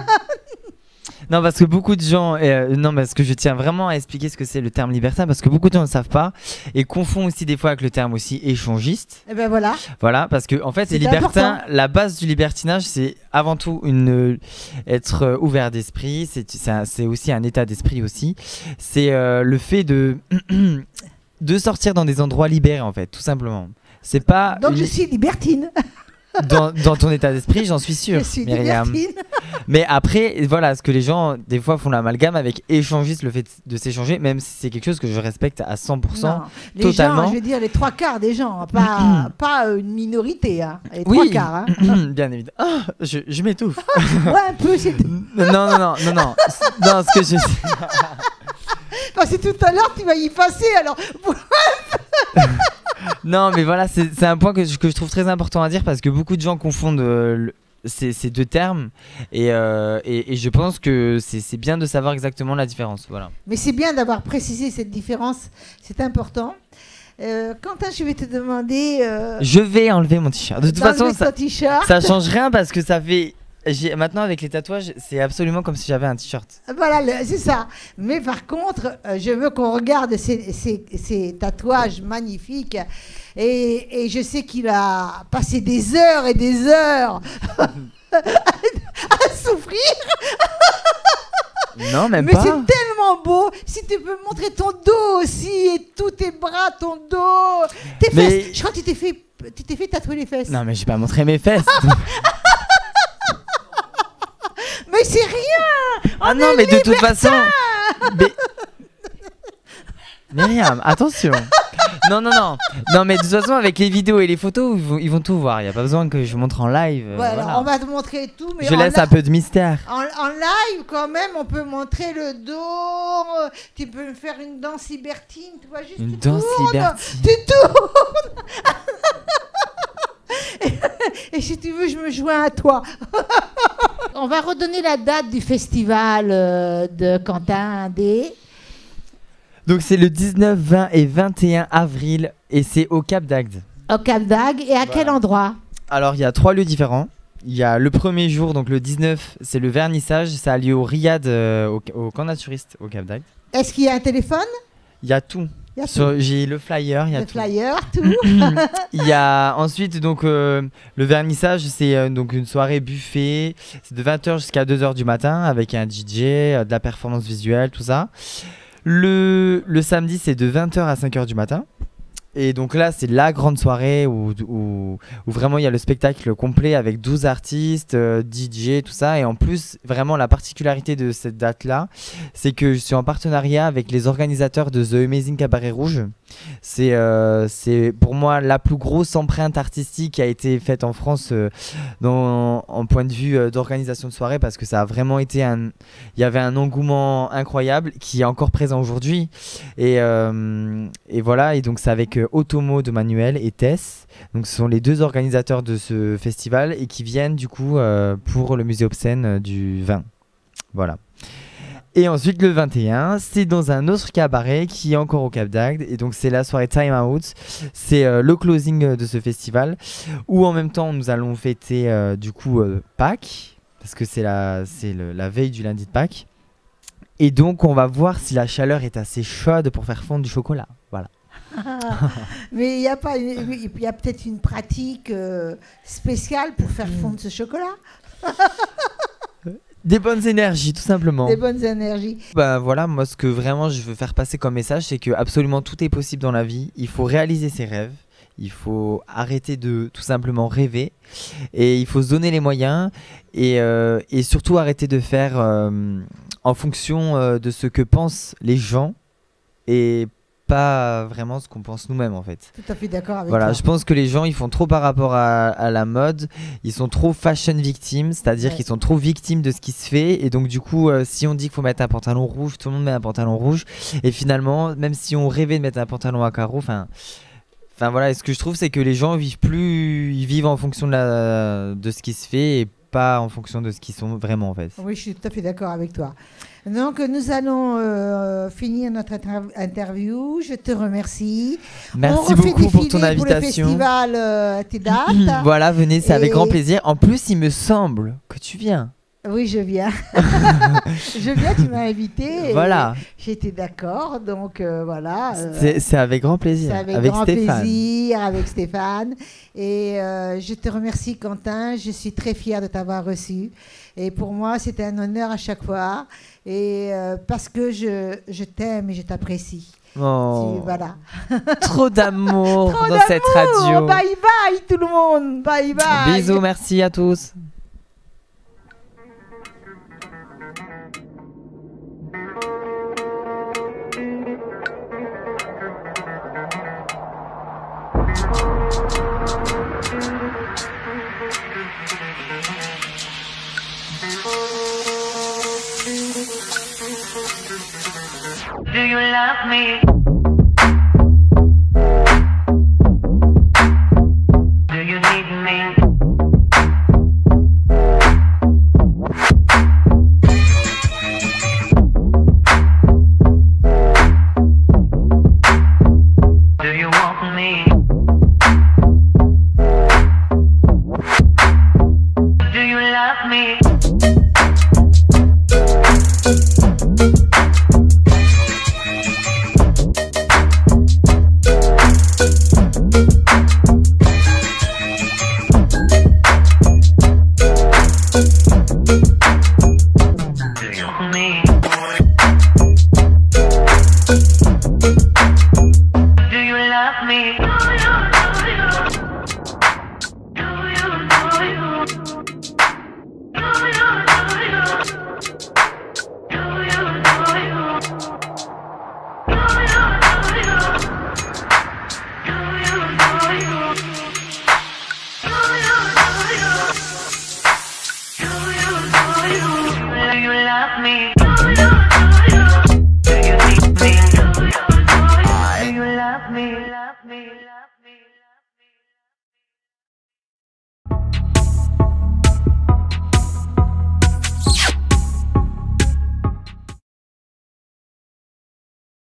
Non, parce que beaucoup de gens... non, parce que je tiens vraiment à expliquer ce que c'est le terme libertin, parce que beaucoup de gens ne savent pas et confondent aussi des fois avec le terme aussi échangiste. Et ben voilà. Voilà, parce que en fait, les libertins, la base du libertinage, c'est avant tout être ouvert d'esprit. C'est aussi un état d'esprit aussi. C'est le fait de sortir dans des endroits libérés, en fait, tout simplement. C'est pas. Donc je suis libertine. Dans ton état d'esprit, j'en suis sûr, je suis Myriam. Mais après, voilà, ce que les gens, des fois, font l'amalgame avec échangiste, le fait de s'échanger, même si c'est quelque chose que je respecte à 100%. Non, les totalement. gens, je veux dire, les 3/4 des gens, pas une minorité, hein. Les oui, 3/4. Hein. Bien évidemment. Oh, je m'étouffe. Ouais, un peu, c'est... Non, ce que je... Parce que tout à l'heure, tu vas y passer, alors... Non, mais voilà, c'est un point que je trouve très important à dire parce que beaucoup de gens confondent ces deux termes et je pense que c'est bien de savoir exactement la différence. Voilà. Mais c'est bien d'avoir précisé cette différence, c'est important. Quentin, je vais te demander... Je vais enlever mon t-shirt. De toute façon, ça change rien parce que ça fait... Maintenant, avec les tatouages, c'est absolument comme si j'avais un t-shirt. Voilà, c'est ça. Mais par contre, je veux qu'on regarde ces tatouages magnifiques. Et je sais qu'il a passé des heures et des heures à souffrir. Non, même mais pas. Mais c'est tellement beau. Si tu peux montrer ton dos aussi, et tous tes bras, ton dos, tes fesses. Je crois que tu t'es fait tatouer les fesses. Non, mais j'ai pas montré mes fesses. Mais c'est rien. Ah non, mais de toute façon... Myriam, attention. Non, mais de toute façon, avec les vidéos et les photos, ils vont tout voir. Il n'y a pas besoin que je montre en live. Ouais, voilà. Alors, on va te montrer tout. Mais je laisse un peu de mystère. En live, quand même, on peut montrer le dos. Tu peux me faire une danse libertine. Tu vois, juste une danse libertine. Tu tournes. Et si tu veux, je me joins à toi. On va redonner la date du festival de Quentin D. Donc c'est le 19, 20 et 21 avril et c'est au Cap d'Agde. Au Cap d'Agde et à quel endroit? Alors il y a 3 lieux différents. Il y a le premier jour, donc le 19, c'est le vernissage. Ça a lieu au Riad, au camp naturiste au Cap d'Agde. Est-ce qu'il y a un téléphone? Il y a tout. J'ai le flyer, il y a tout. Il y a ensuite donc le vernissage, c'est donc une soirée buffet, c'est de 20h jusqu'à 2h du matin avec un DJ, de la performance visuelle, tout ça. Le samedi, c'est de 20h à 5h du matin. Et donc là, c'est la grande soirée où vraiment il y a le spectacle complet avec 12 artistes, DJ, tout ça. Et en plus, vraiment la particularité de cette date-là, c'est que je suis en partenariat avec les organisateurs de The Amazing Cabaret Rouge. C'est pour moi la plus grosse empreinte artistique qui a été faite en France en point de vue d'organisation de soirée, parce que ça a vraiment été il y avait un engouement incroyable qui est encore présent aujourd'hui. Et voilà, et donc c'est avec Otomo de Manuel et Tess. Donc ce sont les deux organisateurs de ce festival et qui viennent du coup pour le musée Obscène du vin. Voilà. Et ensuite le 21, c'est dans un autre cabaret qui est encore au Cap d'Agde. Et donc c'est la soirée Time Out. C'est le closing de ce festival où en même temps nous allons fêter du coup Pâques, parce que c'est la veille du lundi de Pâques. Et donc on va voir si la chaleur est assez chaude pour faire fondre du chocolat. Voilà. Mais il y a pas, il y a peut-être une pratique spéciale pour faire fondre ce chocolat. Des bonnes énergies, tout simplement. Des bonnes énergies. Bah voilà, moi ce que vraiment je veux faire passer comme message, c'est que absolument tout est possible dans la vie. Il faut réaliser ses rêves. Il faut arrêter de tout simplement rêver. Et il faut se donner les moyens. Et surtout arrêter de faire en fonction de ce que pensent les gens. Et pas vraiment ce qu'on pense nous-mêmes en fait. Tout à fait d'accord avec voilà, toi. je pense que les gens ils font trop par rapport à la mode, ils sont trop fashion victimes, c'est-à-dire qu'ils sont trop victimes de ce qui se fait et donc du coup si on dit qu'il faut mettre un pantalon rouge, tout le monde met un pantalon rouge et finalement même si on rêvait de mettre un pantalon à carreaux, enfin voilà, et ce que je trouve c'est que les gens ils vivent en fonction de ce qui se fait et pas en fonction de ce qu'ils sont vraiment en fait. Oui, je suis tout à fait d'accord avec toi. Donc nous allons finir notre interview. Je te remercie. Merci beaucoup pour ton invitation. Pour le festival, tes dates. Voilà, venez, c'est avec grand plaisir. En plus, il me semble que tu viens. Oui, je viens. Je viens, tu m'as invité. Voilà. J'étais d'accord, donc voilà. C'est avec grand plaisir. C'est avec grand plaisir, avec Stéphane. Et je te remercie, Quentin. Je suis très fière de t'avoir reçu. Et pour moi, c'était un honneur à chaque fois. Et parce que je t'aime et je t'apprécie. Oh. Voilà. Trop d'amour dans cette radio. Bye bye tout le monde. Bye bye. Bisous, merci à tous. Do you love me? Do you need me? Do you want me? Do you love me? Love me, love me, love me.